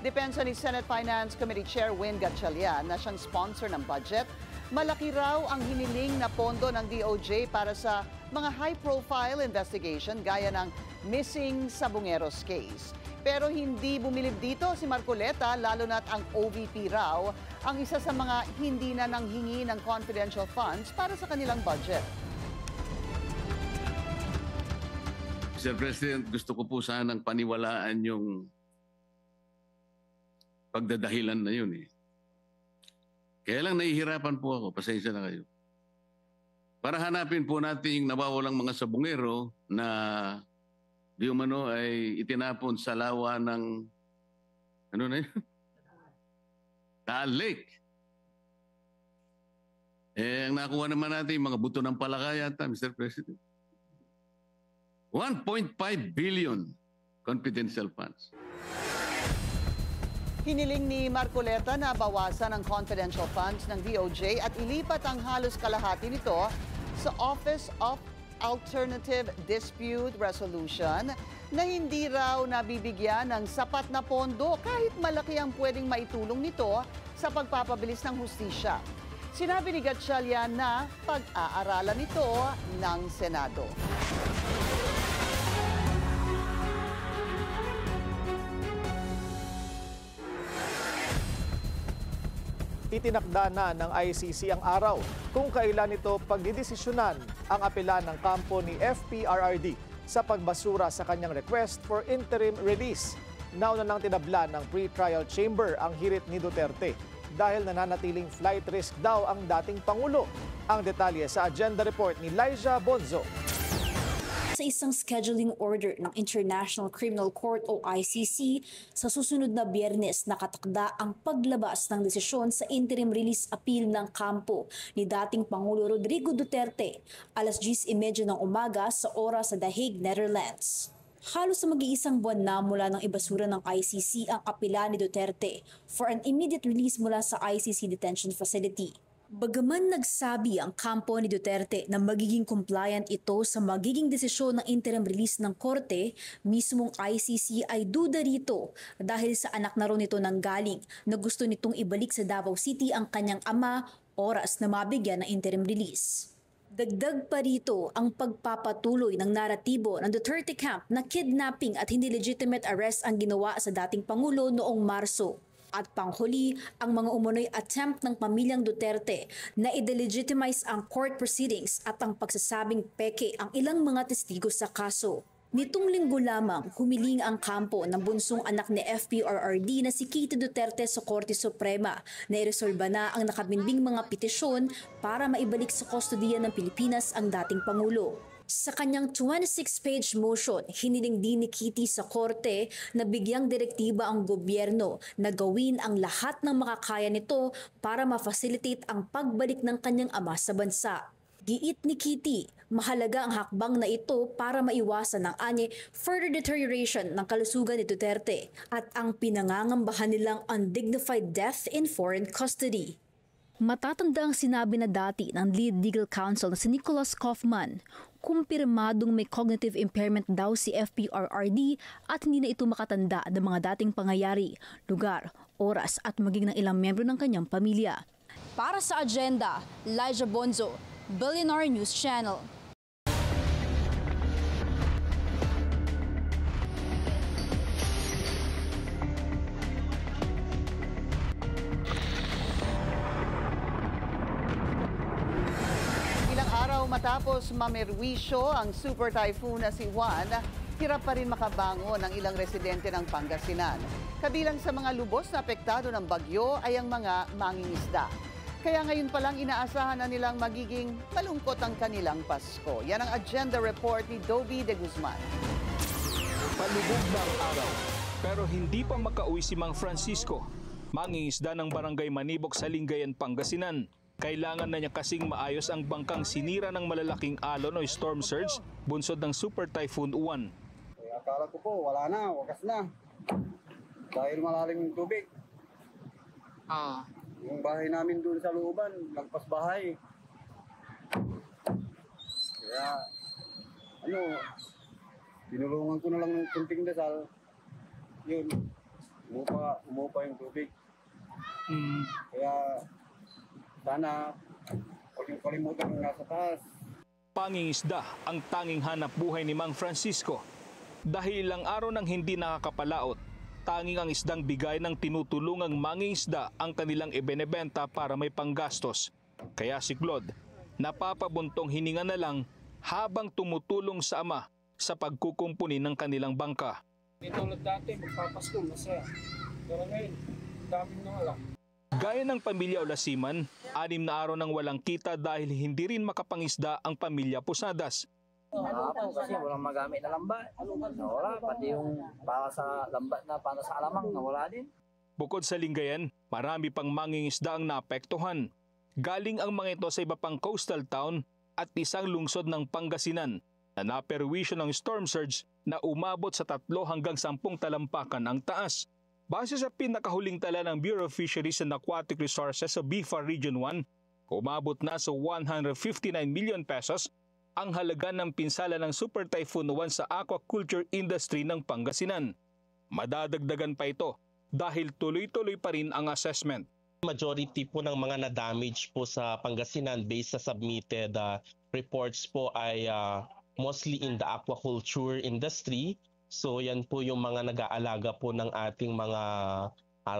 Depensa ni Senate Finance Committee Chair Win Gatchalian na siyang sponsor ng budget, malaki raw ang hiniling na pondo ng DOJ para sa mga high-profile investigation gaya ng missing Sabongeros case. Pero hindi bumilib dito si Marcoleta, lalo na't ang OVP raw ang isa sa mga hindi na nanghingi ng confidential funds para sa kanilang budget. Mr. President, gusto ko po sanang paniwalaan yung pagdadahilan na yun eh. Kaya lang nahihirapan po ako, pasensya na kayo. Para hanapin po natin yung nawawalang mga sabongero na di umano ay itinapon sa lawa ng ano na yun? Taal Lake. Eh, ang nakuha naman natin yung mga buto ng palaka yata, Mr. President. 1.5 billion confidential funds. Hiniling ni Marcoleta na bawasan ang confidential funds ng DOJ at ilipat ang halos kalahati nito sa Office of Alternative Dispute Resolution na hindi raw nabibigyan ng sapat na pondo kahit malaki ang pwedeng maitulong nito sa pagpapabilis ng hustisya. Sinabi ni Gatchalian na pag-aaralan ito ng Senado. Itinakda na ng ICC ang araw kung kailan ito pagdidesisyonan ang apela ng kampo ni FPRRD sa pagbasura sa kanyang request for interim release. Nauna nang tinabla ng pre-trial chamber ang hirit ni Duterte dahil nananatiling flight risk daw ang dating Pangulo. Ang detalye sa agenda report ni Liza Bonzo. Sa isang scheduling order ng International Criminal Court o ICC, sa susunod na Biyernes nakatakda ang paglabas ng desisyon sa interim release appeal ng kampo ni dating Pangulo Rodrigo Duterte, alas 10:30 ng umaga sa oras sa The Hague, Netherlands. Halos sa mag-iisang buwan na mula ng ibasura ng ICC ang apela ni Duterte for an immediate release mula sa ICC detention facility. Bagaman nagsabi ang kampo ni Duterte na magiging compliant ito sa magiging desisyon ng interim release ng korte, mismong ICC ay duda rito dahil sa anak na raw nito nanggaling na gusto nitong ibalik sa Davao City ang kanyang ama oras na mabigyan ng interim release. Dagdag pa rito ang pagpapatuloy ng naratibo ng Duterte camp na kidnapping at hindi legitimate arrest ang ginawa sa dating Pangulo noong Marso. At panghuli, ang mga umunoy attempt ng pamilyang Duterte na i-delegitimize ang court proceedings at ang pagsasabing peke ang ilang mga testigo sa kaso. Nitong linggo lamang, humiling ang kampo ng bunsong anak ni FPRRD na si Kitty Duterte sa Korte Suprema na iresolba na ang nakabinbing mga petisyon para maibalik sa kustodiya ng Pilipinas ang dating Pangulo. Sa kanyang 26-page motion, hiniling din ni Kitty sa korte na bigyang direktiba ang gobyerno na gawin ang lahat ng makakaya nito para ma-facilitate ang pagbalik ng kanyang ama sa bansa. Giit ni Kitty, mahalaga ang hakbang na ito para maiwasan ang further deterioration ng kalusugan ni Duterte at ang pinangangambahan nilang undignified death in foreign custody. Matatanda ang sinabi na dati ng lead legal counsel na si Nicholas Kaufman, kumpirmadong may cognitive impairment daw si FPRRD at hindi na ito makatanda ng mga dating pangyayari, lugar, oras at maging ng ilang miyembro ng kanyang pamilya. Para sa agenda, Liza Bonzo, Billionaire News Channel. Matapos mamerwisyo ang super typhoon na si Juan, hirap pa rin makabangon ang ilang residente ng Pangasinan. Kabilang sa mga lubos na apektado ng bagyo ay ang mga mangingisda. Kaya ngayon pa lang inaasahan na nilang magiging malungkot ang kanilang Pasko. Yan ang agenda report ni Dobby de Guzman. Palubog ng araw. Pero hindi pa makauwi si Mang Francisco, mangingisda ng barangay Manibok sa Lingayen, Pangasinan. Kailangan na niya kasing maayos ang bangkang sinira ng malalaking alon o storm surge bunsod ng Super Typhoon Uwan. Akala ko po, wala na, wakas na. Dahil malalim yung tubig. Yung bahay namin doon sa looban, lagpas bahay. Kaya, tinulungan ko na lang ng kunting dasal. Yun, umupa yung tubig. Kaya, sana, huwag yung kalimutan yung nasa taas. Pangingisda ang tanging hanap buhay ni Mang Francisco. Dahil ilang araw nang hindi nakakapalaot, tanging ang isdang bigay ng tinutulungang mangingisda ang kanilang ibenebenta para may panggastos. Kaya si Claude, napapabuntong hininga na lang habang tumutulong sa ama sa pagkukumpuni ng kanilang bangka. Tulad dati, magpapasko, masaya. Pero ngayon, daming nawala. Gaya ng pamilya Olasiman, 6 na araw nang walang kita dahil hindi rin makapangisda ang pamilya Posadas. Kasi walang magamit na lambat. Nawala, pati yung para sa lambat na para sa alamang, nawala din. Bukod sa Lingayen, marami pang mangingisda ang naapektuhan. Galing ang mga ito sa iba pang coastal town at isang lungsod ng Pangasinan na naperwisyo ng storm surge na umabot sa 3 hanggang 10 talampakan ang taas. Base sa pinakahuling tala ng Bureau of Fisheries and Aquatic Resources sa BIFA Region 1, umabot na sa 159 million pesos ang halaga ng pinsala ng Super Typhoon Uwan sa aquaculture industry ng Pangasinan. Madadagdagan pa ito dahil tuloy-tuloy pa rin ang assessment. Majority po ng mga na-damage po sa Pangasinan based sa submitted reports po ay mostly in the aquaculture industry. So yan po yung mga nag-aalaga po ng ating mga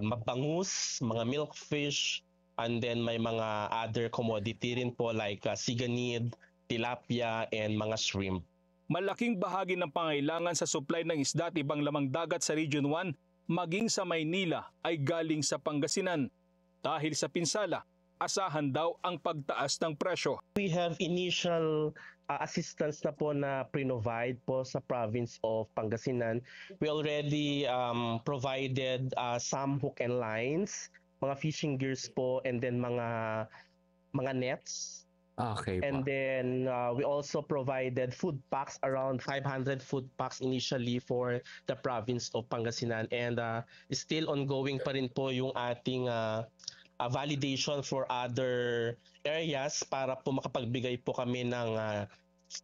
mabangus, mga milkfish, and then may mga other commodity rin po like siganid, tilapia, and mga shrimp. Malaking bahagi ng pangailangan sa supply ng isda at ibang lamang dagat sa Region 1 maging sa Maynila ay galing sa Pangasinan. Dahil sa pinsala, asahan daw ang pagtaas ng presyo. We have initial assistance na po na provide po sa province of Pangasinan. We already provided some hook and lines, mga fishing gears po, and then mga nets. Okay po. And then we also provided food packs, around 500 food packs initially for the province of Pangasinan. And still ongoing pa rin po yung ating validation for other areas para po makapagbigay po kami ng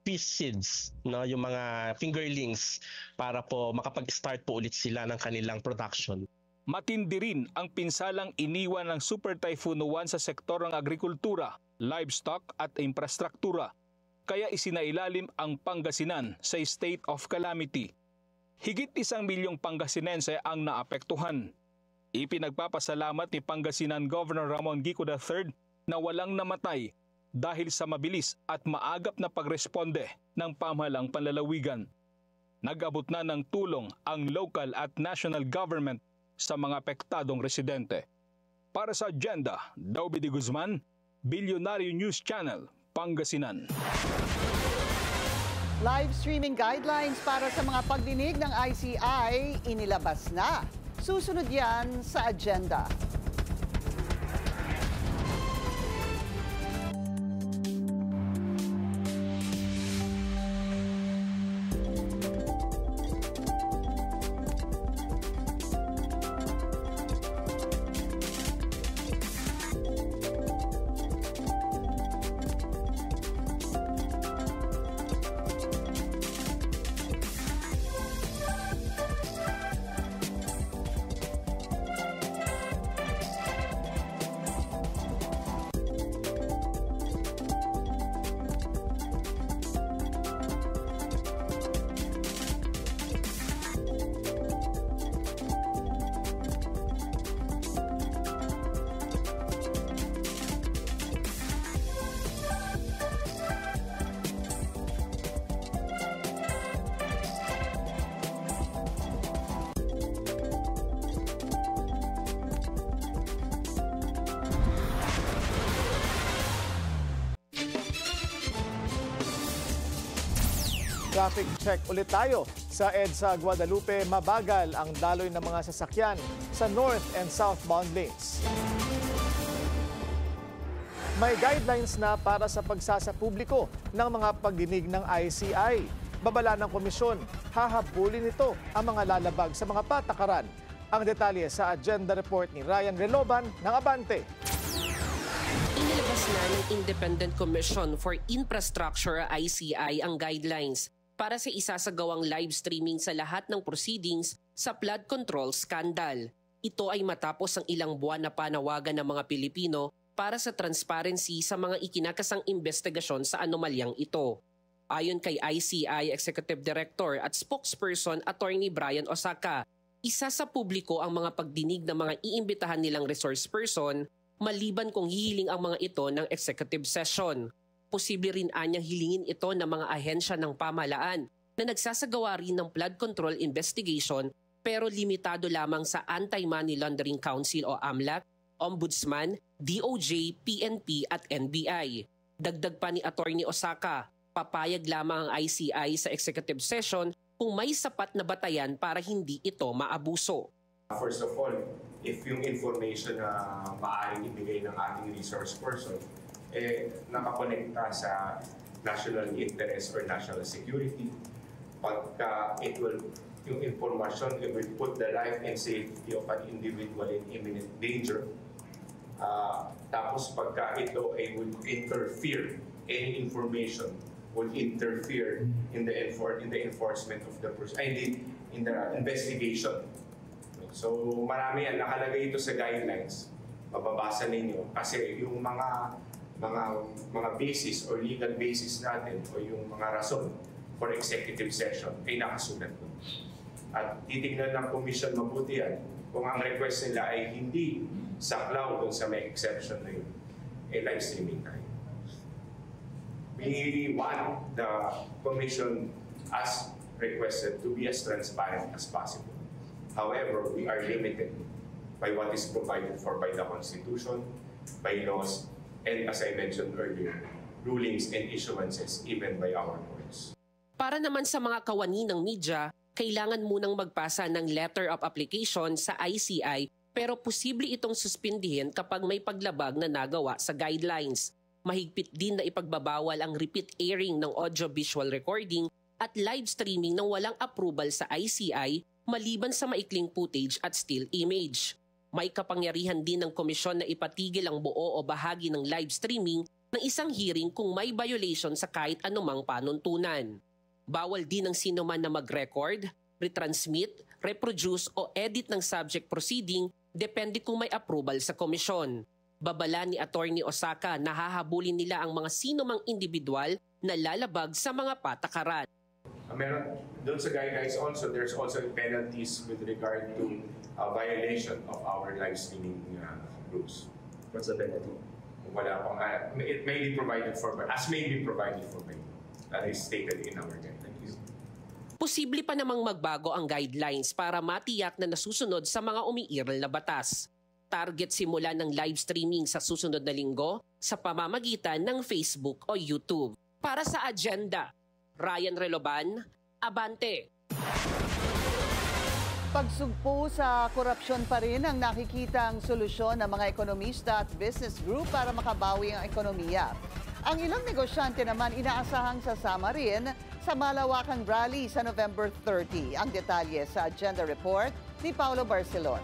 fish seeds, no, yung mga fingerlings para po makapag-start po ulit sila ng kanilang production. Matindi rin ang pinsalang iniwan ng Super Typhoon Uwan sa sektor ng agrikultura, livestock at infrastruktura. Kaya isinailalim ang Pangasinan sa state of calamity. Higit 1 milyong Pangasinense ang naapektuhan. Ipinagpapasalamat ni Pangasinan Governor Ramon Gico III na walang namatay dahil sa mabilis at maagap na pagresponde ng pamahalang panlalawigan. Nag-abot na ng tulong ang local at national government sa mga apektadong residente. Para sa Agenda, Dauby de Guzman, Bilyonaryo News Channel, Pangasinan. Live streaming guidelines para sa mga pagdinig ng ICI inilabas na. Susunod yan sa Agenda. Traffic check ulit tayo. Sa EDSA Guadalupe, mabagal ang daloy ng mga sasakyan sa north and southbound lanes. May guidelines na para sa pagsasapubliko ng mga pagdinig ng ICI. Babala ng komisyon, hahabulin nito ang mga lalabag sa mga patakaran. Ang detalye sa agenda report ni Ryan Reloban ng Abante. Inilabas na ng Independent Commission for Infrastructure ICI ang guidelines para sa isasagawang live streaming sa lahat ng proceedings sa flood control scandal. Ito ay matapos ang ilang buwan na panawagan ng mga Pilipino para sa transparency sa mga ikinakasang investigasyon sa anomalyang ito. Ayon kay ICI Executive Director at Spokesperson Attorney Brian Osaka, isa sa publiko ang mga pagdinig ng mga iimbitahan nilang resource person maliban kung hihiling ang mga ito ng executive session. Posible rin anyang hilingin ito ng mga ahensya ng pamahalaan na nagsasagawa rin ng flood control investigation pero limitado lamang sa Anti-Money Laundering Council o AMLAC, Ombudsman, DOJ, PNP at NBI. Dagdag pa ni Attorney Osaka, papayag lamang ang ICI sa executive session kung may sapat na batayan para hindi ito maabuso. First of all, if yung information na maaaring ibigay ng ating resource person nakakonekta sa national interest or national security, pagka yung information, it will put the life and safety of an individual in imminent danger. Tapos pagka ito ay will interfere, any information will interfere in the enforcement of the in the investigation. So marami yan, nakalagay ito sa guidelines. Mababasa ninyo kasi yung mga basis or legal basis natin o yung mga rason for executive session ay nakasulat doon. At titignan ng commission mabuti yan kung ang request nila ay hindi saklaw doon sa may exception na yun, live streaming tayo. We want the commission as requested to be as transparent as possible. However, we are limited by what is provided for by the Constitution, by laws, and as I mentioned earlier, rulings and issuances even by our courts. Para naman sa mga kawani ng media, kailangan munang magpasa ng letter of application sa ICI pero posible itong suspindihin kapag may paglabag na nagawa sa guidelines. Mahigpit din na ipagbabawal ang repeat airing ng audio-visual recording at live streaming ng walang approval sa ICI maliban sa maikling footage at still image. May kapangyarihan din ng komisyon na ipatigil ang buo o bahagi ng live streaming ng isang hearing kung may violation sa kahit anumang panuntunan. Bawal din ang sino man na mag-record, retransmit, reproduce o edit ng subject proceeding depende kung may approval sa komisyon. Babala ni Attorney Osaka na hahabulin nila ang mga sino mang individual na lalabag sa mga patakaran. Meron doon sa guidelines also, there's also penalties with regard to violation of our live streaming rules. What's the penalty? Wala pang, it may be provided for, as may be provided for by, that is stated in our guidelines. Posible pa namang magbago ang guidelines para matiyak na nasusunod sa mga umiiral na batas. Target simula ng live streaming sa susunod na linggo sa pamamagitan ng Facebook o YouTube. Para sa agenda, Ryan Reloban, Abante. Pagsugpo sa korupsyon pa rin ang nakikitang solusyon ng mga ekonomista at business group para makabawi ang ekonomiya. Ang ilang negosyante naman inaasahang sasama rin sa malawakang rally sa November 30. Ang detalye sa agenda report ni Paulo Barcelon.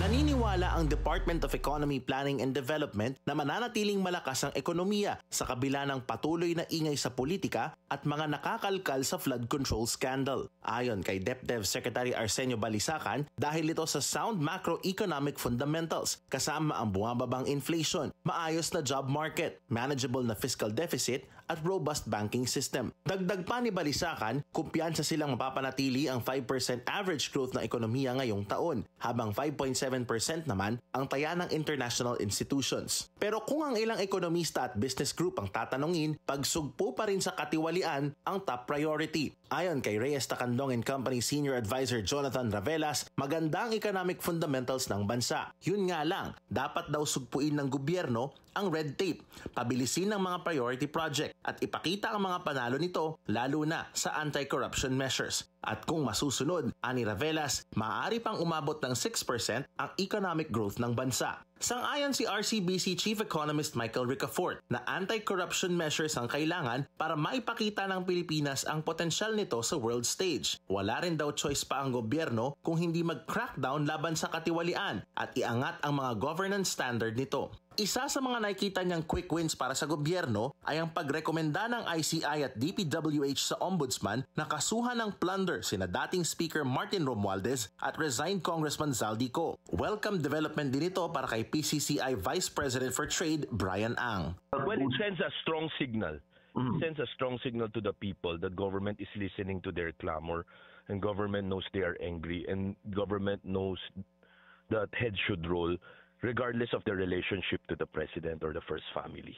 Naniniwala ang Department of Economy, Planning and Development na mananatiling malakas ang ekonomiya sa kabila ng patuloy na ingay sa politika at mga nakakalkal sa flood control scandal. Ayon kay DepDev Secretary Arsenio Balisacan, dahil ito sa sound macroeconomic fundamentals kasama ang bumababang inflation, maayos na job market, manageable na fiscal deficit at robust banking system. Dagdag pa ni Balisacan, kumpiyansa silang mapapanatili ang 5% average growth ng ekonomiya ngayong taon, habang 5.7% 37% naman ang taya ng international institutions. Pero kung ang ilang ekonomista at business group ang tatanungin, pagsugpo pa rin sa katiwalian ang top priority. Ayon kay Reyes Tacandong & Company Senior Advisor Jonathan Ravelas, maganda ang economic fundamentals ng bansa. Yun nga lang, dapat daw sugpuin ng gobyerno ang red tape, pabilisin ang mga priority project at ipakita ang mga panalo nito lalo na sa anti-corruption measures. At kung masusunod, ani Ravelas, maaari pang umabot ng 6% ang economic growth ng bansa. Sang-ayon si RCBC Chief Economist Michael Ricafort na anti-corruption measures ang kailangan para maipakita ng Pilipinas ang potensyal nito sa world stage. Wala rin daw choice pa ang gobyerno kung hindi mag-crackdown laban sa katiwalian at iangat ang mga governance standard nito. Isa sa mga nakikita niyang quick wins para sa gobyerno ay ang pagrekomenda ng ICI at DPWH sa Ombudsman na kasuhan ng plunder sina dating Speaker Martin Romualdez at resigned Congressman Zaldico. Welcome development din ito para kay PCCI Vice President for Trade Brian Ang. Well, it sends a strong signal. It sends a strong signal to the people that government is listening to their clamor and government knows they are angry and government knows that heads should roll regardless of their relationship to the president or the first family.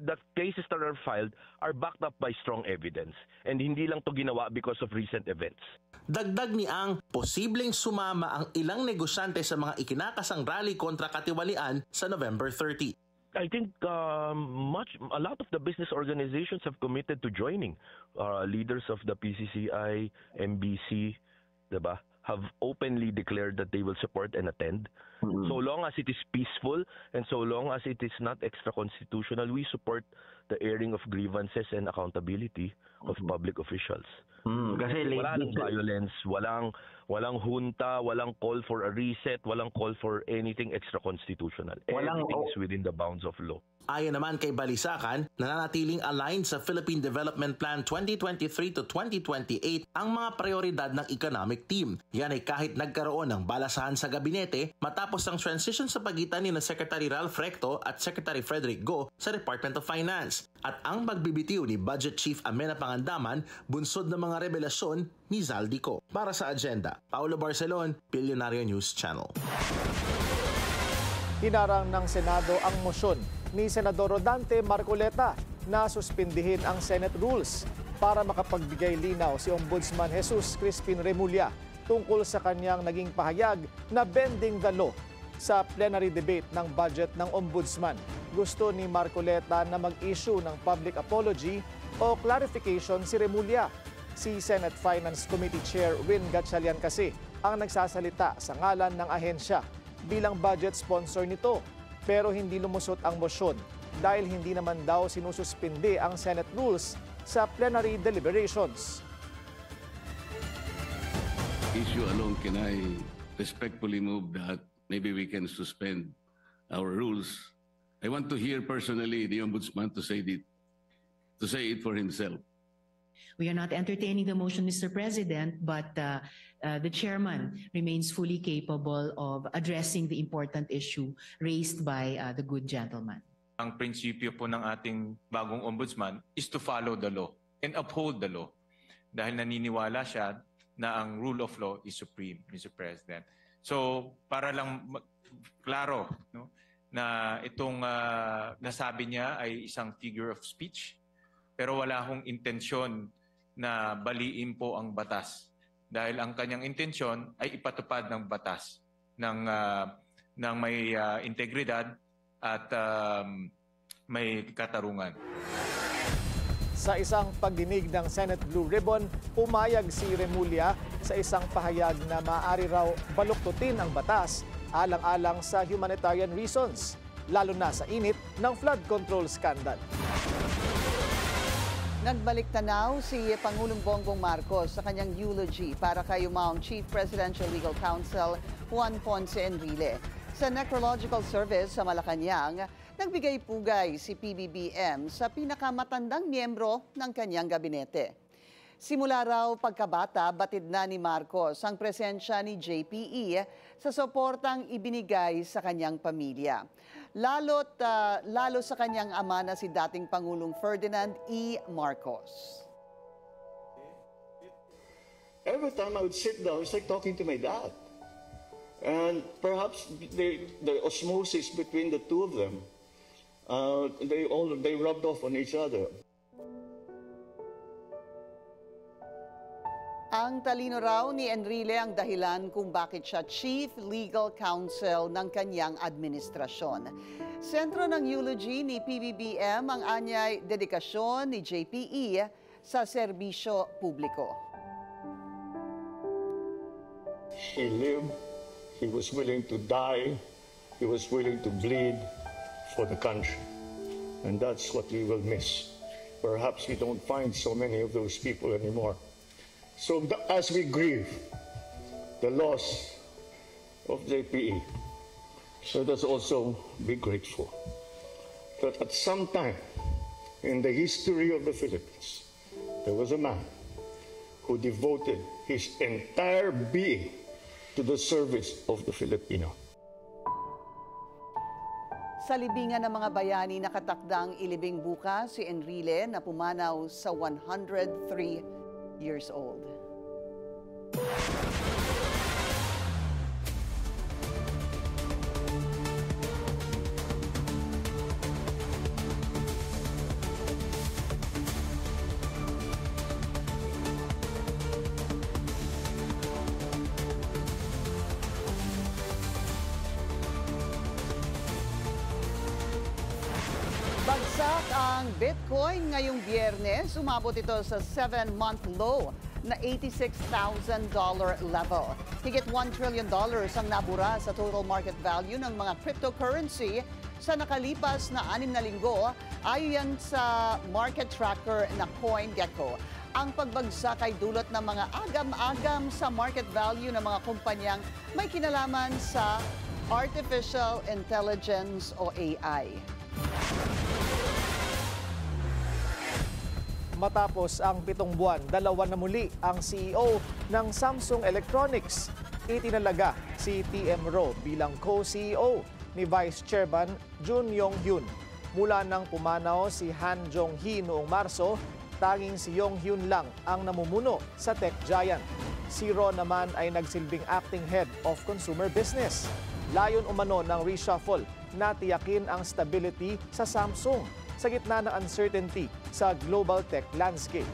The cases that are filed are backed up by strong evidence and hindi lang to ginawa because of recent events. Dagdag ni Ang, posibleng sumama ang ilang negosyante sa mga ikinakasang rally kontra katiwalian sa November 30. I think a lot of the business organizations have committed to joining. Leaders of the PCCI, MBC, diba, have openly declared that they will support and attend. So long as it is peaceful and so long as it is not extra-constitutional, we support the airing of grievances and accountability of public officials. Kasi wala nang violence, walang junta, walang call for a reset, walang call for anything extra-constitutional. Everything is within the bounds of law. Ayon naman kay Balisacan, nananatiling aligned sa Philippine Development Plan 2023 to 2028 ang mga prioridad ng economic team. Yan ay kahit nagkaroon ng balasahan sa gabinete matapos ang transition sa pagitan ni Secretary Ralph Recto at Secretary Frederick Go sa Department of Finance. At ang pagbibitiw ni Budget Chief Amena Pangandaman bunsod ng mga revelasyon ni Zaldico. Para sa agenda, Paulo Barcelon, Billionario News Channel. Hinarang ng Senado ang mosyon ni Senador Rodante Marcoleta na suspindihin ang Senate rules para makapagbigay linaw si Ombudsman Jesus Crispin Remulla tungkol sa kanyang naging pahayag na bending the law sa plenary debate ng budget ng Ombudsman. Gusto ni Marcoleta na mag-issue ng public apology o clarification si Remulla. Si Senate Finance Committee Chair Win Gatchalian kasi ang nagsasalita sa ngalan ng ahensya bilang budget sponsor nito. Pero hindi lumusot ang motion dahil hindi naman daw sinususpindi ang Senate rules sa plenary deliberations. Issue alone, can I respectfully move that maybe we can suspend our rules? I want to hear personally the Ombudsman to say it for himself. We are not entertaining the motion, Mr. President, but the chairman remains fully capable of addressing the important issue raised by the good gentleman. Ang prinsipyo po ng ating bagong ombudsman is to follow the law and uphold the law. Dahil naniniwala siya na ang rule of law is supreme, Mr. President. So, para lang klaro, no, na itong nasabi niya ay isang figure of speech, pero wala akong intensyon na baliin po ang batas. Dahil ang kanyang intensyon ay ipatupad ng batas ng may integridad at may katarungan. Sa isang pagdinig ng Senate Blue Ribbon, pumayag si Remulla sa isang pahayag na maaari raw baluktutin ang batas alang-alang sa humanitarian reasons, lalo na sa init ng flood control scandal. Nagbalik tanaw si Pangulong Bongbong Marcos sa kanyang eulogy para kay Umaong Chief Presidential Legal Counsel Juan Ponce Enrile. Sa necrological service sa Malacanang, nagbigay pugay si PBBM sa pinakamatandang miyembro ng kanyang gabinete. Simula raw pagkabata, batid na ni Marcos ang presensya ni JPE sa suportang ibinigay sa kanyang pamilya. Lalo sa kanyang ama na si dating Pangulong Ferdinand E. Marcos. Every time I would sit down, it's like talking to my dad. And perhaps the osmosis between the two of them, they rubbed off on each other. Ang talino raw ni Enrile ang dahilan kung bakit siya Chief Legal Counsel ng kanyang administrasyon. Sentro ng eulogy ni PBBM ang anyay dedikasyon ni JPE sa serbisyo publiko. He lived, he was willing to die, he was willing to bleed for the country. And that's what we will miss. Perhaps we don't find so many of those people anymore. So as we grieve the loss of JPE, let us also be grateful that at some time in the history of the Philippines, there was a man who devoted his entire being to the service of the Filipino. Sa libingan ng mga bayani, nakatakdang ilibing bukas si Enrile na pumanaw sa 103 years old. Bagsak ang Bitcoin ngayong Biyernes. Umabot ito sa 7-month low na $86,000 level. Higit $1 trillion ang nabura sa total market value ng mga cryptocurrency sa nakalipas na 6 na linggo ayon sa market tracker na CoinGecko. Ang pagbagsak ay dulot ng mga agam-agam sa market value ng mga kumpanyang may kinalaman sa artificial intelligence o AI. Matapos ang 7 buwan, 2 na muli ang CEO ng Samsung Electronics. Itinalaga si TM Rowe bilang co-CEO ni Vice Chairman Jun Yong-hyun. Mula nang pumanaw si Han Jong-hee noong Marso, tanging si Yong-hyun lang ang namumuno sa tech giant. Si Rowe naman ay nagsilbing acting head of consumer business. Layon umano ng reshuffle na tiyakin ang stability sa Samsung sa gitna ng uncertainty sa global tech landscape.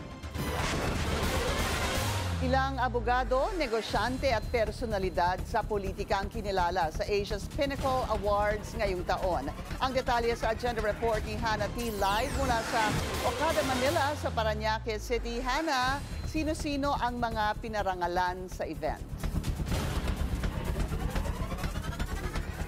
Ilang abogado, negosyante at personalidad sa politika ang kinilala sa Asia's Pinnacle Awards ngayong taon. Ang detalye sa agenda report ni Hannah T. Live mula sa Okada, Manila sa Parañaque City. Hannah, sino-sino ang mga pinarangalan sa event?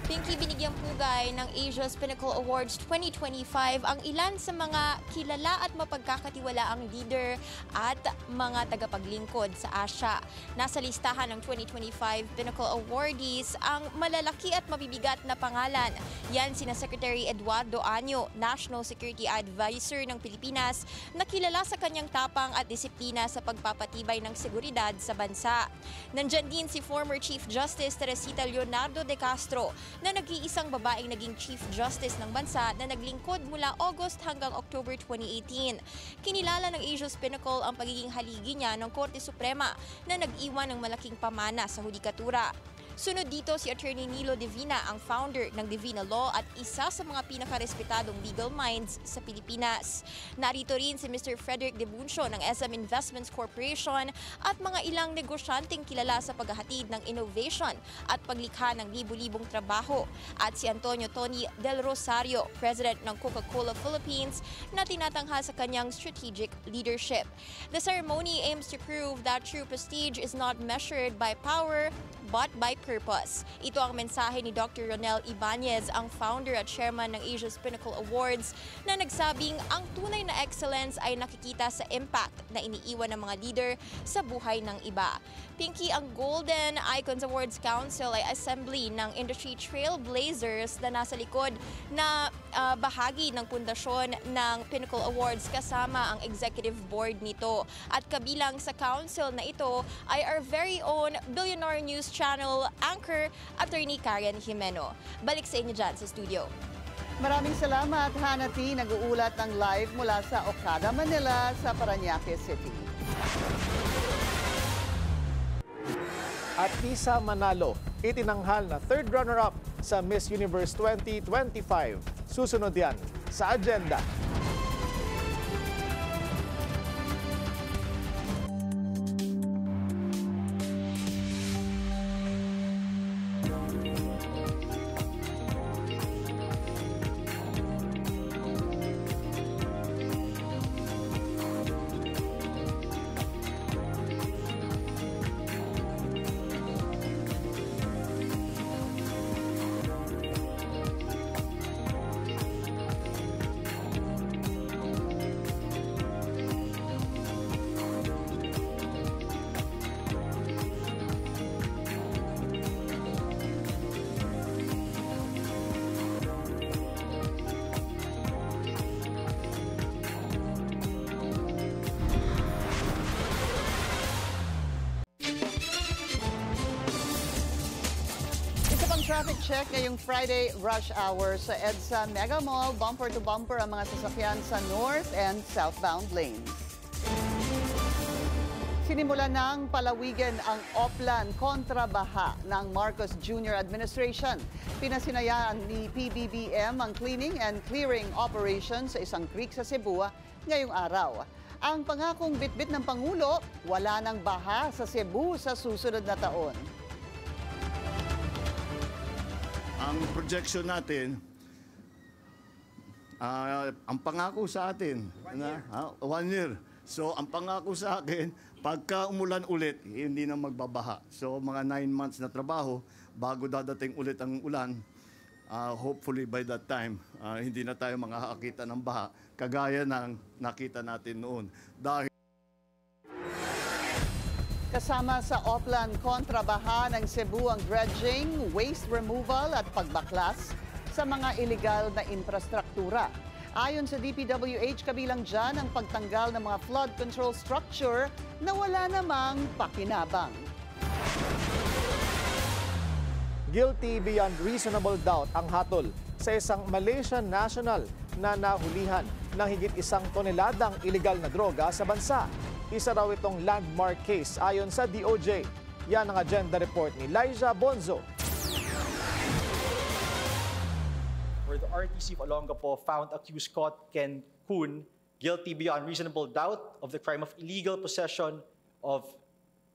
Pinky, binigyang pugay ng Asia's Pinnacle Awards 2025 ang ilan sa mga kilala at mapagkakatiwalaang leader at mga tagapaglingkod sa Asia. Nasa listahan ng 2025 Pinnacle Awardees ang malalaki at mabibigat na pangalan. Yan sina Secretary Eduardo Año, National Security Advisor ng Pilipinas, na kilala sa kanyang tapang at disiplina sa pagpapatibay ng seguridad sa bansa. Nandyan din si former Chief Justice Teresita Leonardo de Castro, na nag-iisang babaeng naging Chief Justice ng bansa na naglingkod mula August hanggang October 2018. Kinilala ng Asia's Pinnacle ang pagiging haligi niya ng Korte Suprema na nag-iwan ng malaking pamana sa hudikatura. Sunod dito si Attorney Nilo Divina, ang founder ng Divina Law at isa sa mga pinakarespetadong legal minds sa Pilipinas. Narito rin si Mr. Frederick De Buncio ng SM Investments Corporation at mga ilang negosyanteng kilala sa paghahatid ng innovation at paglikha ng libu-libong trabaho. At si Antonio Tony Del Rosario, President ng Coca-Cola Philippines, na tinatanghal sa kanyang strategic leadership. The ceremony aims to prove that true prestige is not measured by power, but by purpose. Ito ang mensahe ni Dr. Ronel Ibanez, ang founder at chairman ng Asia's Pinnacle Awards, na nagsabing ang tunay na excellence ay nakikita sa impact na iniiwan ng mga leader sa buhay ng iba. Pinky, ang Golden Icons Awards Council ay assembly ng industry trailblazers na nasa likod na bahagi ng pundasyon ng Pinnacle Awards kasama ang executive board nito. At kabilang sa council na ito ay our very own Billionaire News Channel anchor, Attorney Karen Jimeno. Balik sa inyo dyan sa studio. Maraming salamat, Hannah T. Nag-uulat ng live mula sa Okada, Manila sa Parañaque City. At Tisa Manalo, itinanghal na third runner-up sa Miss Universe 2025. Susunod yan sa agenda. Traffic check ngayong Friday rush hour sa EDSA Mega Mall. Bumper to bumper ang mga sasakyan sa north and southbound lanes. Sinimula ng palawigan ang Oplan kontra baha ng Marcos Jr. Administration. Pinasinayaan ni PBBM ang cleaning and clearing operation sa isang creek sa Cebu ngayong araw. Ang pangakong bitbit ng Pangulo, wala ng baha sa Cebu sa susunod na taon. Ang projection natin, ang pangako sa atin, 1 year. So ang pangako sa akin, pagka umulan ulit, hindi na magbabaha. So mga 9 months na trabaho, bago dadating ulit ang ulan, hopefully by that time, hindi na tayo makakakita ng baha, kagaya ng nakita natin noon. Dahil kasama sa Oplan kontra baha ng Cebu ang dredging, waste removal at pagbaklas sa mga iligal na infrastruktura. Ayon sa DPWH, kabilang dyan ang pagtanggal ng mga flood control structure na wala namang pakinabang. Guilty beyond reasonable doubt ang hatol sa isang Malaysian national na nahulihan ng higit 1 toneladang iligal na droga sa bansa. Isa raw itong landmark case ayon sa DOJ. Yan ang agenda report ni Liza Bonzo. Where the RTC of Olongapo found accused Ken Kun guilty beyond reasonable doubt of the crime of illegal possession of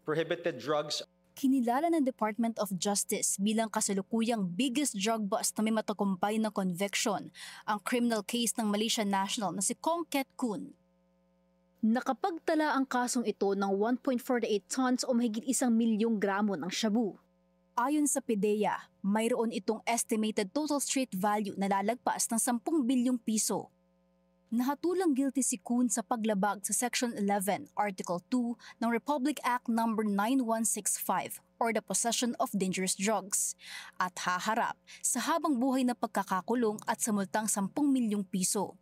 prohibited drugs. Kinilala ng Department of Justice bilang kasalukuyang biggest drug bust na may matagumpay na conviction ang criminal case ng Malaysian national na si Ken Kun. Nakapagtala ang kasong ito ng 1.48 tons o mahigit 1 milyong gramo ng shabu. Ayon sa PDEA, mayroon itong estimated total street value na lalagpas ng 10 bilyong piso. Nahatulang guilty si Kun sa paglabag sa Section 11, Article 2 ng Republic Act No. 9165 or the possession of dangerous drugs at haharap sa habang buhay na pagkakakulong at sa multang 10 milyong piso.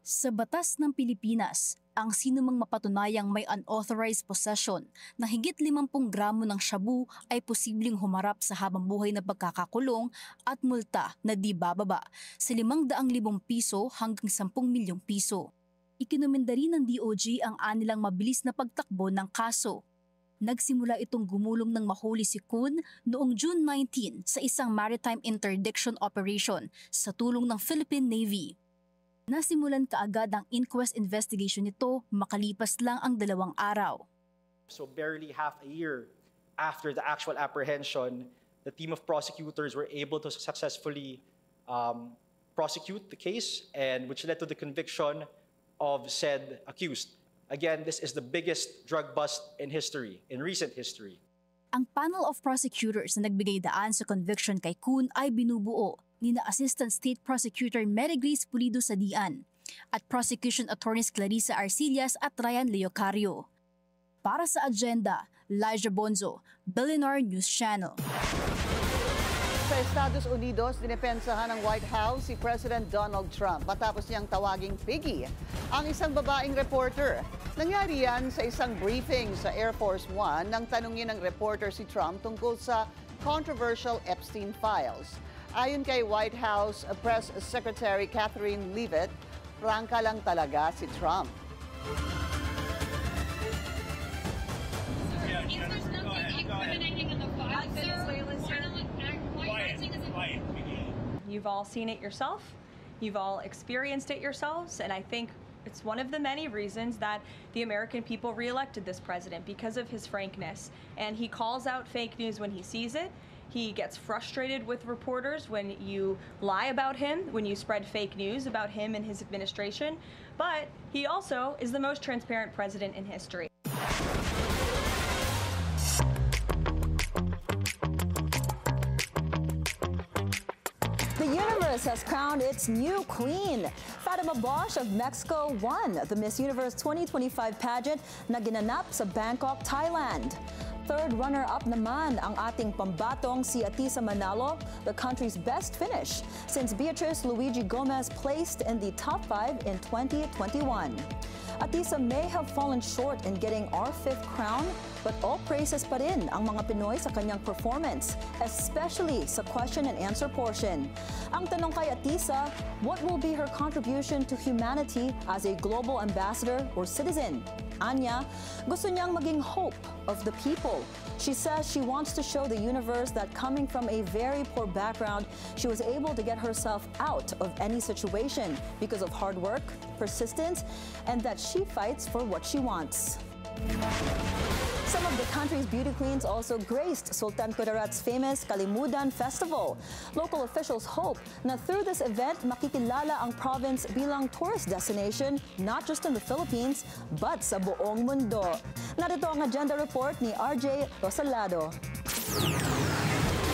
Sa batas ng Pilipinas, ang sinumang mapatunayang may unauthorized possession na higit 50 gramo ng shabu ay posibleng humarap sa habangbuhay na pagkakakulong at multa na di bababa sa 500,000 piso hanggang 10 milyong piso. Ikinomenda rin ng DOJ ang anilang mabilis na pagtakbo ng kaso. Nagsimula itong gumulong ng mahuli si Kun noong June 19 sa isang maritime interdiction operation sa tulong ng Philippine Navy. Nasimulan kaagad ang inquest investigation nito makalipas lang ang 2 araw. So barely half a year after the actual apprehension, the team of prosecutors were able to successfully prosecute the case, and which led to the conviction of said accused. Again, this is the biggest drug bust in history, in recent history. Ang panel of prosecutors na nagbigay daan sa conviction kay Kun ay binubuo ni na Assistant State Prosecutor Mary Grace Pulido Sadian at Prosecution Attorneys Clarissa Arcillas at Ryan Leocario. Para sa agenda, Liza Bonzo, Billionaire News Channel. Sa Estados Unidos, dinepensahan ng White House si President Donald Trump matapos niyang tawaging piggy ang isang babaeng reporter. Nangyari yan sa isang briefing sa Air Force One nang tanungin ng reporter si Trump tungkol sa controversial Epstein files. Ayon kay White House Press Secretary Catherine Leavitt, prangka lang talaga si Trump. If there's nothing incriminating in the file, Venezuela, you've all seen it yourself. You've all experienced it yourselves, and I think it's one of the many reasons that the American people reelected this president, because of his frankness. And he calls out fake news when he sees it. He gets frustrated with reporters when you lie about him, when you spread fake news about him and his administration. But he also is the most transparent president in history. The universe has crowned its new queen. Fatima Bosch of Mexico won the Miss Universe 2025 pageant na ginanap sa Bangkok, Thailand. Third runner-up naman ang ating pambatong si Atisa Manalo, the country's best finish, since Beatrice Luigi Gomez placed in the top 5 in 2021. Atisa may have fallen short in getting our 5th crown, but all praises pa rin ang mga Pinoy sa kanyang performance, especially sa question and answer portion. Ang tanong kay Atisa, what will be her contribution to humanity as a global ambassador or citizen? Anya, gusto niyang maging hope of the people. She says she wants to show the universe that coming from a very poor background, she was able to get herself out of any situation because of hard work, persistence, and that she fights for what she wants. Some of the country's beauty queens also graced Sultan Kudarat's famous Kalimudan Festival. Local officials hope na through this event, makikilala ang province bilang tourist destination, not just in the Philippines, but sa buong mundo. Narito ang agenda report ni RJ Rosalado.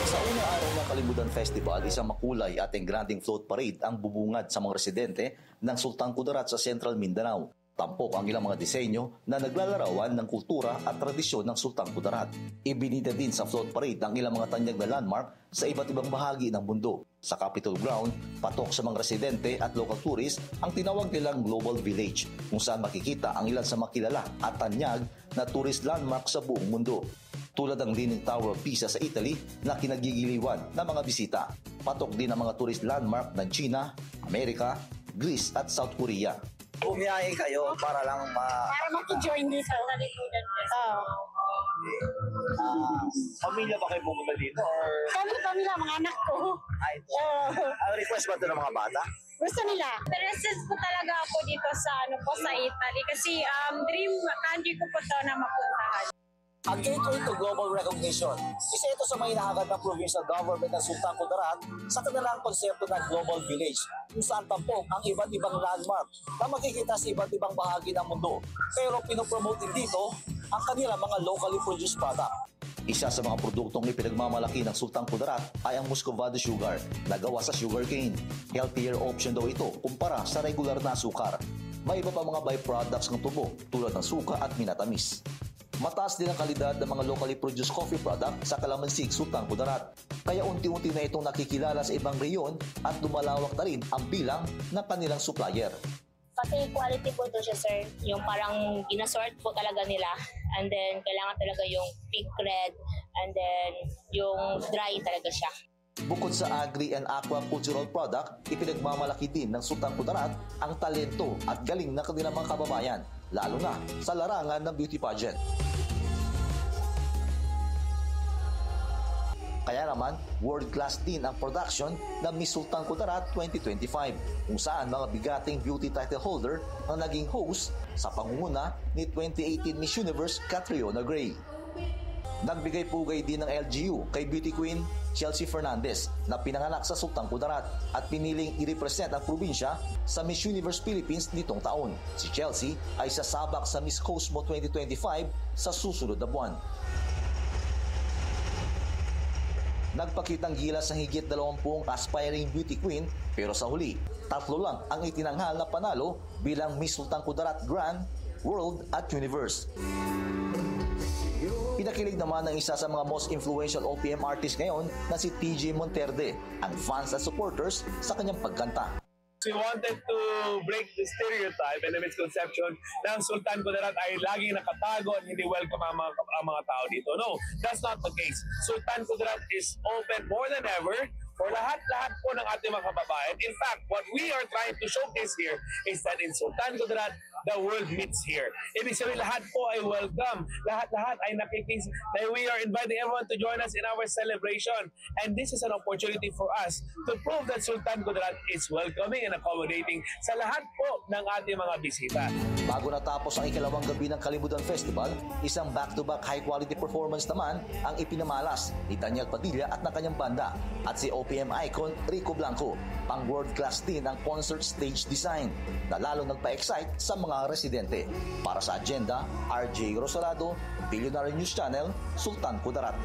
Sa unang araw ng Kalimudan Festival, isang makulay at engranding float parade ang bubungad sa mga residente ng Sultan Kudarat sa Central Mindanao. Tampok ang ilang mga disenyo na naglalarawan ng kultura at tradisyon ng Sultan Kudarat. Ibinida din sa float parade ang ilang mga tanyag na landmark sa iba't ibang bahagi ng mundo. Sa Capitol Ground, patok sa mga residente at local tourists ang tinawag nilang Global Village, kung saan makikita ang ilan sa makilala at tanyag na tourist landmark sa buong mundo. Tulad ng Leaning Tower of Pisa sa Italy na kinagigiliwan ng mga bisita. Patok din ang mga tourist landmark ng China, Amerika, Greece at South Korea. Bumiyahe kayo para lang para maki-join dito sa Kalimudan Festival. Pamilya ba kayo pumunta dito? Or... Pamilya, mga anak ko. Ang request ba ito ng mga bata? Gusto nila. Interested po talaga ako dito sa Italy kasi dream country ko po ito na mapuntahan. Ang gateway to global recognition, isa ito sa mga hinahangad ng provincial government ng Sultan Kudarat sa kanilang konsepto ng Global Village, kung saan tampok ang iba't ibang landmark na makikita sa iba't ibang bahagi ng mundo. Pero pinopromote din dito ang kanilang mga locally produced product. Isa sa mga produktong ipinagmamalaki ng Sultan Kudarat ay ang Muscovado sugar na gawa sa sugarcane. Healthier option daw ito kumpara sa regular na sukar. May iba pa mga byproducts ng tubo tulad ng suka at minatamis. Mataas din ang kalidad ng mga locally produced coffee product sa Kalamansig, Sultan Kudarat. Kaya unti-unti na itong nakikilala sa ibang reyon at lumalawak na rin ang bilang ng kanilang supplier. Kasi quality po ito siya, sir. Yung parang ginasort po talaga nila. And then, kailangan talaga yung pink red. And then, yung dry talaga siya. Bukod sa agri and aquacultural product, ipinagmamalaki din ng Sultan Kudarat ang talento at galing ng kanilang mga kababayan, lalo na sa larangan ng beauty pageant. Kaya naman, world-class din ang production ng Miss Sultan Kudarat 2025, kung saan mga bigating beauty title holder ang naging host sa pangunguna ni 2018 Miss Universe Catriona Gray. Nagbigay pugay din ng LGU kay beauty queen Chelsea Fernandez na pinanganak sa Sultan Kudarat at piniling i-represent ang probinsya sa Miss Universe Philippines nitong taon. Si Chelsea ay sasabak sa Miss Cosmo 2025 sa susunod na buwan. Nagpakitang gilas ang higit 20 aspiring beauty queen pero sa huli, 3 lang ang itinanghal na panalo bilang Miss Sultan Kudarat Grand, World at Universe. Pinakilig naman ng isa sa mga most influential OPM artist ngayon na si TJ Monterde, ang fans at supporters sa kanyang pagkanta. We wanted to break the stereotype and the misconception na ang Sultan Kudarat ay laging nakatago at hindi welcome ang mga tao dito. No, that's not the case. Sultan Kudarat is open more than ever for lahat-lahat po ng ating mga kababayan. In fact, what we are trying to showcase here is that in Sultan Kudarat, the world meets here. Ibig sabihin, lahat po ay welcome. Lahat-lahat ay nakikis. We are inviting everyone to join us in our celebration. And this is an opportunity for us to prove that Sultan Kudarat is welcoming and accommodating sa lahat po ng ating mga bisita. Bago natapos ang ikalawang gabi ng Kalimutan Festival, isang back-to-back high-quality performance naman ang ipinamalas ni Daniel Padilla at ng kanyang banda at si OPM icon Rico Blanco. Pang world-class din ang concert stage design na lalo nagpa-excite sa mga residente. Para sa Agenda, RJ Rosalado, Billionaire News Channel, Sultan Kudarat.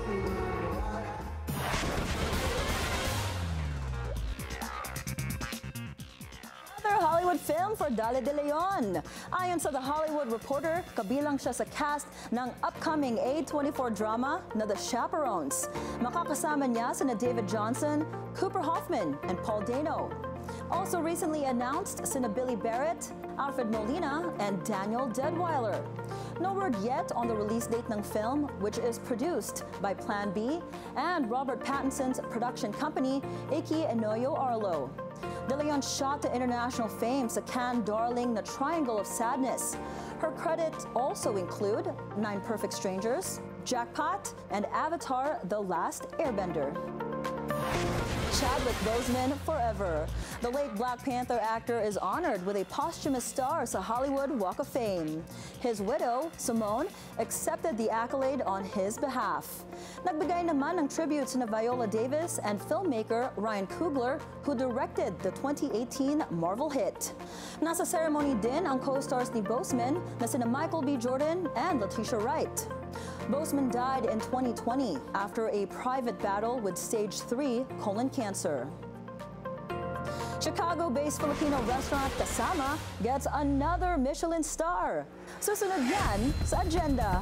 Hollywood film for Dale De Leon. Ayon sa The Hollywood Reporter, kabilang siya sa cast ng upcoming A24 drama na The Chaperones. Makakasama niya sina David Johnson, Cooper Hoffman, and Paul Dano. Also recently announced sina Billy Barrett, Alfred Molina, and Daniel Deadweiler. No word yet on the release date ng film, which is produced by Plan B and Robert Pattinson's production company, Iki Enoyo Arlo. De Leon shot to international fame sa Cannes darling na Triangle of Sadness. Her credits also include Nine Perfect Strangers, Jackpot, and Avatar: The Last Airbender. Chadwick Boseman forever. The late Black Panther actor is honored with a posthumous star sa Hollywood Walk of Fame. His widow, Simone, accepted the accolade on his behalf. Nagbigay naman ng tributes na Viola Davis and filmmaker Ryan Coogler, who directed the 2018 Marvel hit. Nasa ceremony din ang co-stars ni Boseman na sina Michael B. Jordan and Letitia Wright. Boseman died in 2020 after a private battle with stage 3 colon cancer. Chicago-based Filipino restaurant Kasama gets another Michelin star. Susunod yan sa Agenda.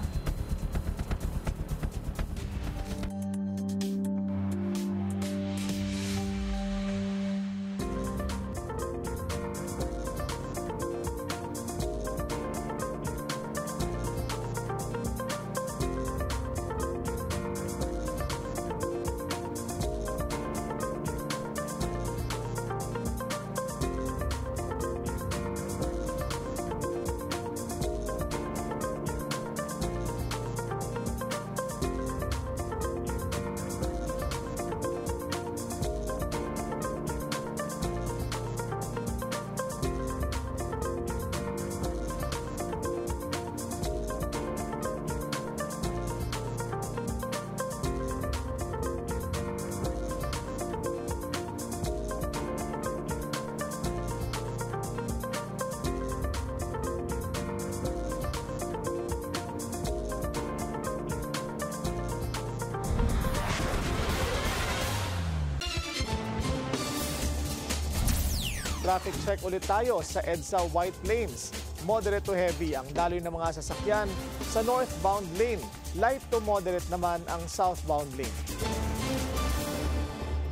Traffic check ulit tayo sa EDSA White Plains. Moderate to heavy ang daloy ng mga sasakyan sa northbound lane. Light to moderate naman ang southbound lane.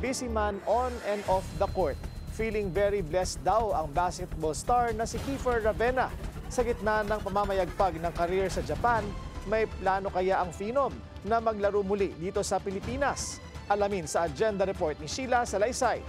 Busy man on and off the court. Feeling very blessed daw ang basketball star na si Kiefer Ravena. Sa gitna ng pamamayagpag ng career sa Japan, may plano kaya ang Phenom na maglaro muli dito sa Pilipinas? Alamin sa Agenda Report ni Sheila Salaysay.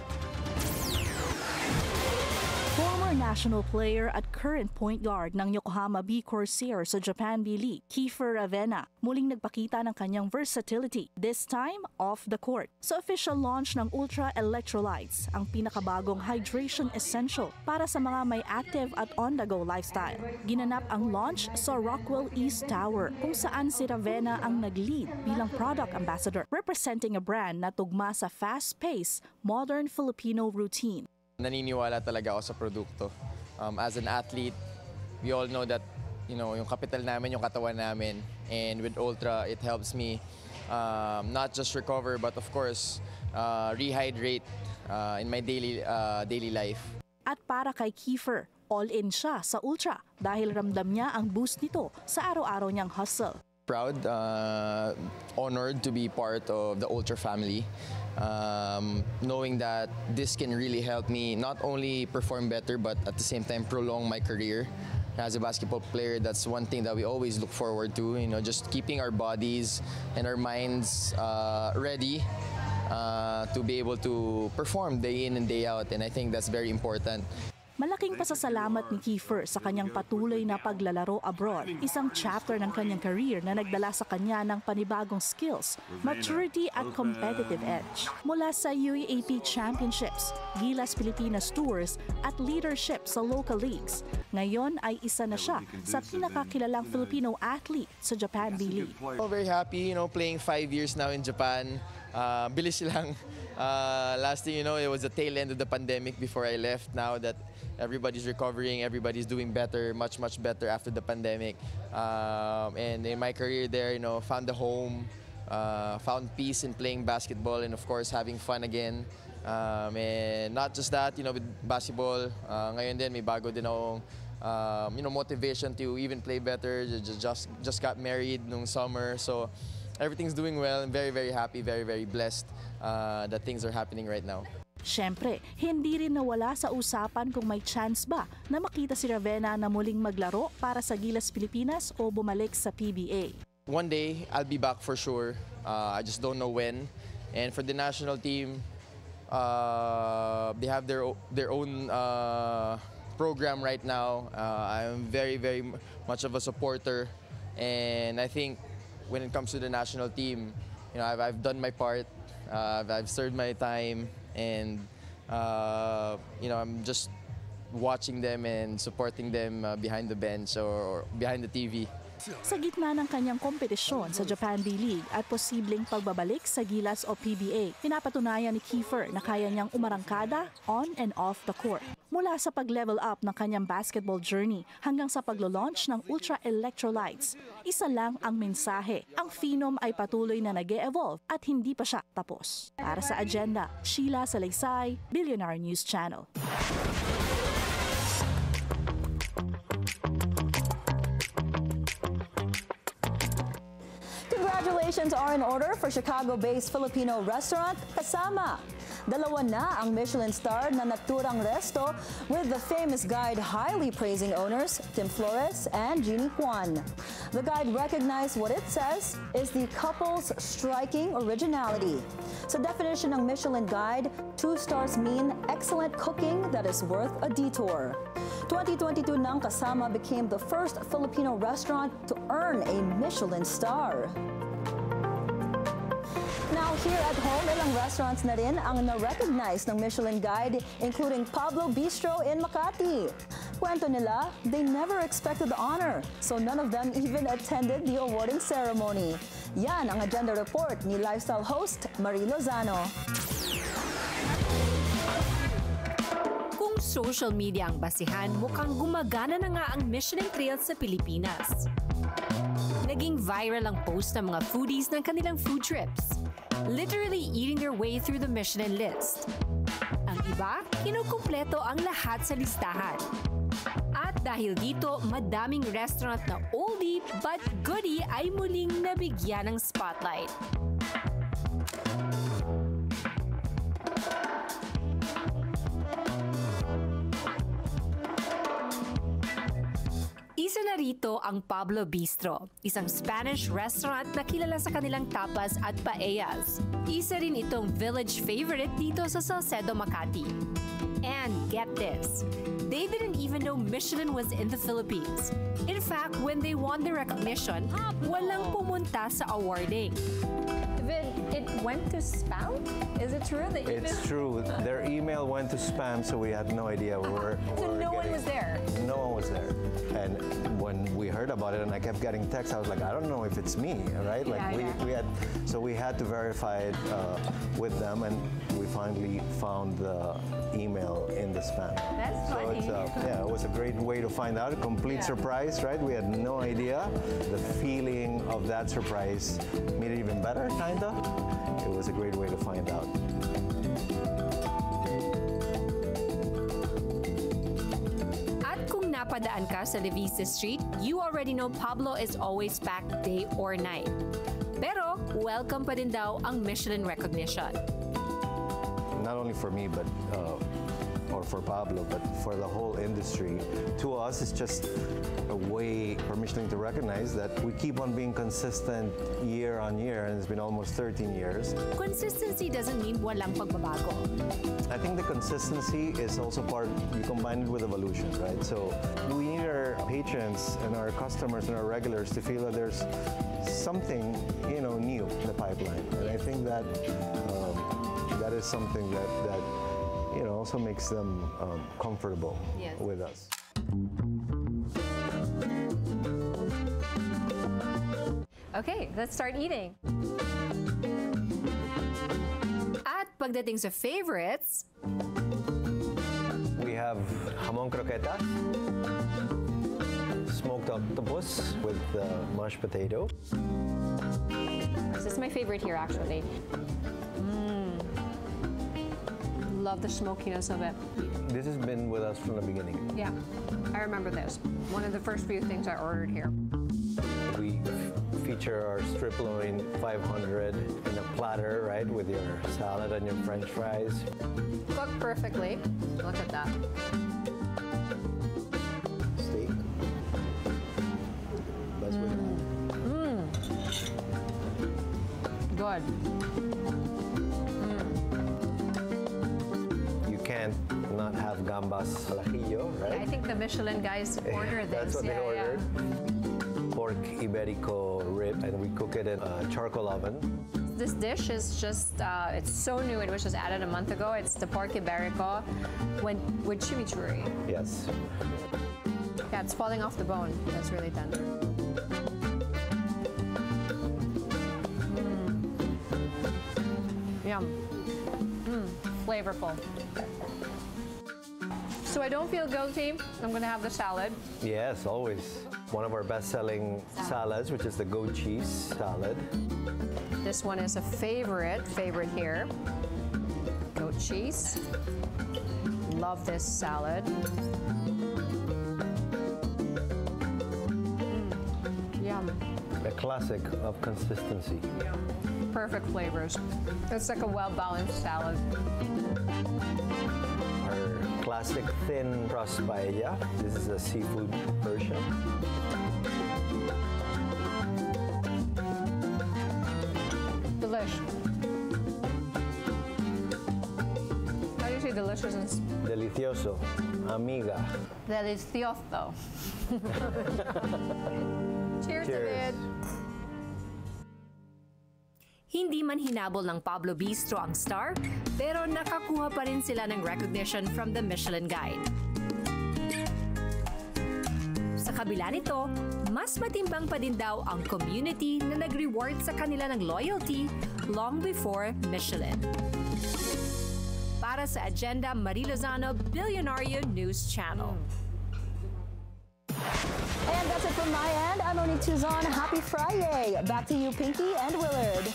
Former national player at current point guard ng Yokohama B Corsair sa Japan B-League, Kiefer Ravena, muling nagpakita ng kanyang versatility, this time off the court. Sa official launch ng Ultra Electrolytes, ang pinakabagong hydration essential para sa mga may active at on-the-go lifestyle. Ginanap ang launch sa Rockwell East Tower, kung saan si Ravena ang nag-lead bilang product ambassador, representing a brand na tugma sa fast-paced, modern Filipino routine. Naniniwala talaga ako sa produkto. As an athlete, we all know that, yung capital namin, yung katawan namin. And with Ultra, it helps me not just recover, but of course, rehydrate in my daily life. At para kay Kiefer, all-in siya sa Ultra dahil ramdam niya ang boost nito sa araw-araw niyang hustle. Proud, honored to be part of the Ultra family. Knowing that this can really help me not only perform better, but at the same time prolong my career as a basketball player. That's one thing that we always look forward to, just keeping our bodies and our minds ready to be able to perform day in and day out, and I think that's very important. Malaking pasasalamat ni Kiefer sa kanyang patuloy na paglalaro abroad. Isang chapter ng kanyang career na nagdala sa kanya ng panibagong skills, maturity at competitive edge. Mula sa UAAP Championships, Gilas Pilipinas Tours at leadership sa local leagues, ngayon ay isa na siya sa pinakakilalang Filipino athlete sa Japan B-League. Very happy, playing 5 years now in Japan. Bilis lang. Last thing you know, it was the tail end of the pandemic before I left. Now that everybody's recovering, everybody's doing better, much better after the pandemic. And in my career there, found a home, found peace in playing basketball, and of course having fun again. And not just that, with basketball, ngayon din may bago din akong motivation to even play better. Just got married nung summer, so everything's doing well. I'm very happy, very blessed that things are happening right now. Siyempre, hindi rin nawala sa usapan kung may chance ba na makita si Ravenna na muling maglaro para sa Gilas Pilipinas o bumalik sa PBA. One day, I'll be back for sure. I just don't know when. And for the national team, they have their own program right now. I'm very much of a supporter, and I think when it comes to the national team, I've done my part. I've served my time, and I'm just watching them and supporting them behind the bench or behind the TV. Sa gitna ng kanyang kompetisyon sa Japan B-League at posibleng pagbabalik sa Gilas o PBA, pinapatunayan ni Kiefer na kaya niyang umarangkada on and off the court. Mula sa pag-level up ng kanyang basketball journey hanggang sa paglo-launch ng Ultra Electrolytes, isa lang ang mensahe. Ang Phenom ay patuloy na nag-e-evolve at hindi pa siya tapos. Para sa Agenda, Sheila Salaysay, Billionaire News Channel. Congratulations are in order for Chicago-based Filipino restaurant Kasama. Dalawa na ang Michelin star na naturang resto with the famous guide highly praising owners Tim Flores and Jeannie Juan. The guide recognized what it says is the couple's striking originality. Sa definition ng Michelin Guide, 2 stars mean excellent cooking that is worth a detour. 2022 nang Kasama became the first Filipino restaurant to earn a Michelin star. Now, here at home, ilang restaurants na rin ang na-recognize ng Michelin Guide, including Pablo Bistro in Makati. Kwento nila, they never expected the honor, so none of them even attended the awarding ceremony. Yan ang Agenda Report ni lifestyle host Marie Lozano. Kung social media ang basihan, mukhang gumagana na nga ang Michelin Trail sa Pilipinas. Naging viral ang post ng mga foodies ng kanilang food trips, literally eating their way through the Michelin list. Ang iba, kinukumpleto ang lahat sa listahan. At dahil dito, madaming restaurant na oldie but goodie ay muling nabigyan ng spotlight. Isa na rito ang Pablo Bistro, isang Spanish restaurant na kilala sa kanilang tapas at paellas. Isa rin itong village favorite dito sa Salcedo, Makati. And get this, they didn't even know Michelin was in the Philippines. In fact, when they won the recognition, walang pumunta sa awarding. It went to spam? Is it true that you It's true. Their email went to spam, so we had no idea where. So no one was there? No one was there. And when we heard about it, and I kept getting texts, I was like, I don't know if it's me, right? Like we had to verify it with them, and we finally found the email in the spam. That's funny. So it was a great way to find out. A complete surprise, right? We had no idea. The feeling of that surprise made it even better, kinda. It was a great way to find out. At kung napadaan ka sa Levisa Street, you already know Pablo is always packed day or night. Pero welcome pa din daw ang Michelin recognition. Not only for me, but or for Pablo, but for the whole industry. To us, it's just a way for Michelin to recognize that we keep on being consistent year on year, and it's been almost 13 years. Consistency doesn't mean walang pagbabago. I think the consistency is also part, you combine it with evolution, right? So we need our patrons and our customers and our regulars to feel that there's something, new in the pipeline. And I think that that is something that also makes them comfortable with us. Okay, let's start eating. At pagdating sa favorites, we have hamon croquetas, smoked octopus with mashed potato. This is my favorite here, actually. Love the smokiness of it. This has been with us from the beginning. Yeah, I remember this. One of the first few things I ordered here. We feature our strip loin 500 in a platter, right, with your salad and your French fries. Cooked perfectly. Look at that. Steak. Best way. Good. You can't not have gambas al ajillo, right? I think the Michelin guys ordered this. That's what they ordered. Pork Iberico rib, and we cook it in a charcoal oven. This dish is just, it's so new. It was just added a month ago. It's the pork Iberico with chimichurri. Yes. Yeah, it's falling off the bone. That's really tender. Yum. Flavorful. So I don't feel guilty. I'm going to have the salad. Yes, always. One of our best-selling salads, which is the goat cheese salad. This one is a favorite here. Goat cheese. Love this salad. Yum. A classic of consistency. Perfect flavors. It's like a well-balanced salad. Our classic thin crust paella. This is a seafood version. Delish. How do you say delicious? Delicioso. Amiga. Delicioso. Cheers, David. hindi man hinabol ng Pablo Bistro ang star, pero nakakuha pa rin sila ng recognition from the Michelin Guide. Sa kabila nito, mas matimbang pa din daw ang community na nag-reward sa kanila ng loyalty long before Michelin. Para sa Agenda, Marie Lozano, Billionario News Channel. And that's it from my end. I'm Monique Tuzon. Happy Friday. Back to you, Pinky and Willard.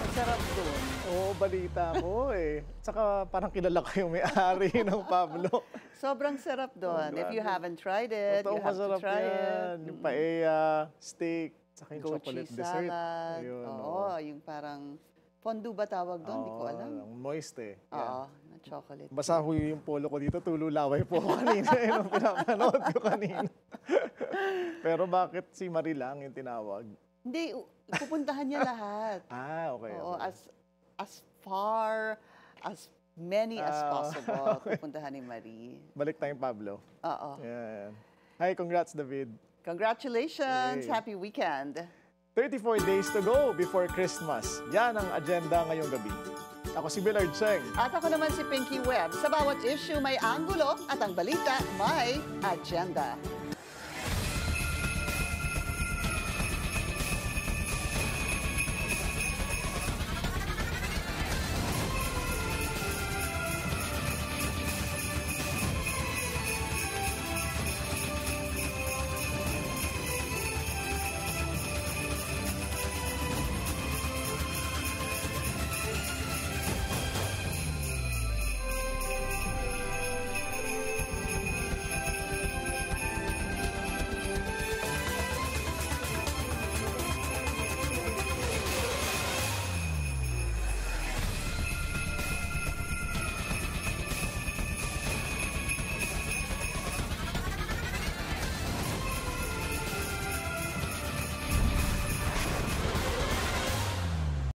Masarap doon. Oo, balita ko eh. Tsaka parang kilala ko yung may-ari ng Pablo. Sobrang sarap doon. If you haven't tried it, Totoo, you have to try it. Yung paella, steak, tsaka yung Goat chocolate cheese dessert. salad. Ayun, Oo, yung parang fondue ba tawag doon? Hindi ko alam. Moist eh. Oo, na chocolate. Basa ho yung polo ko dito, tululaway po ako kanina. Yung pinapanood ko kanina. Pero bakit si Marie lang yung tinawag? Hindi, pupuntahan niya lahat. Okay. Oo, okay. as far, as many as possible, okay. pupuntahan ni Marie. Balik tayong Pablo. Oo. Yan. Hi, congrats David. Congratulations! Yay. Happy weekend! 34 days to go before Christmas. Yan ang agenda ngayong gabi. Ako si Willard Cheng. At ako naman si Pinky Webb. Sa bawat issue may anggulo at ang balita may agenda.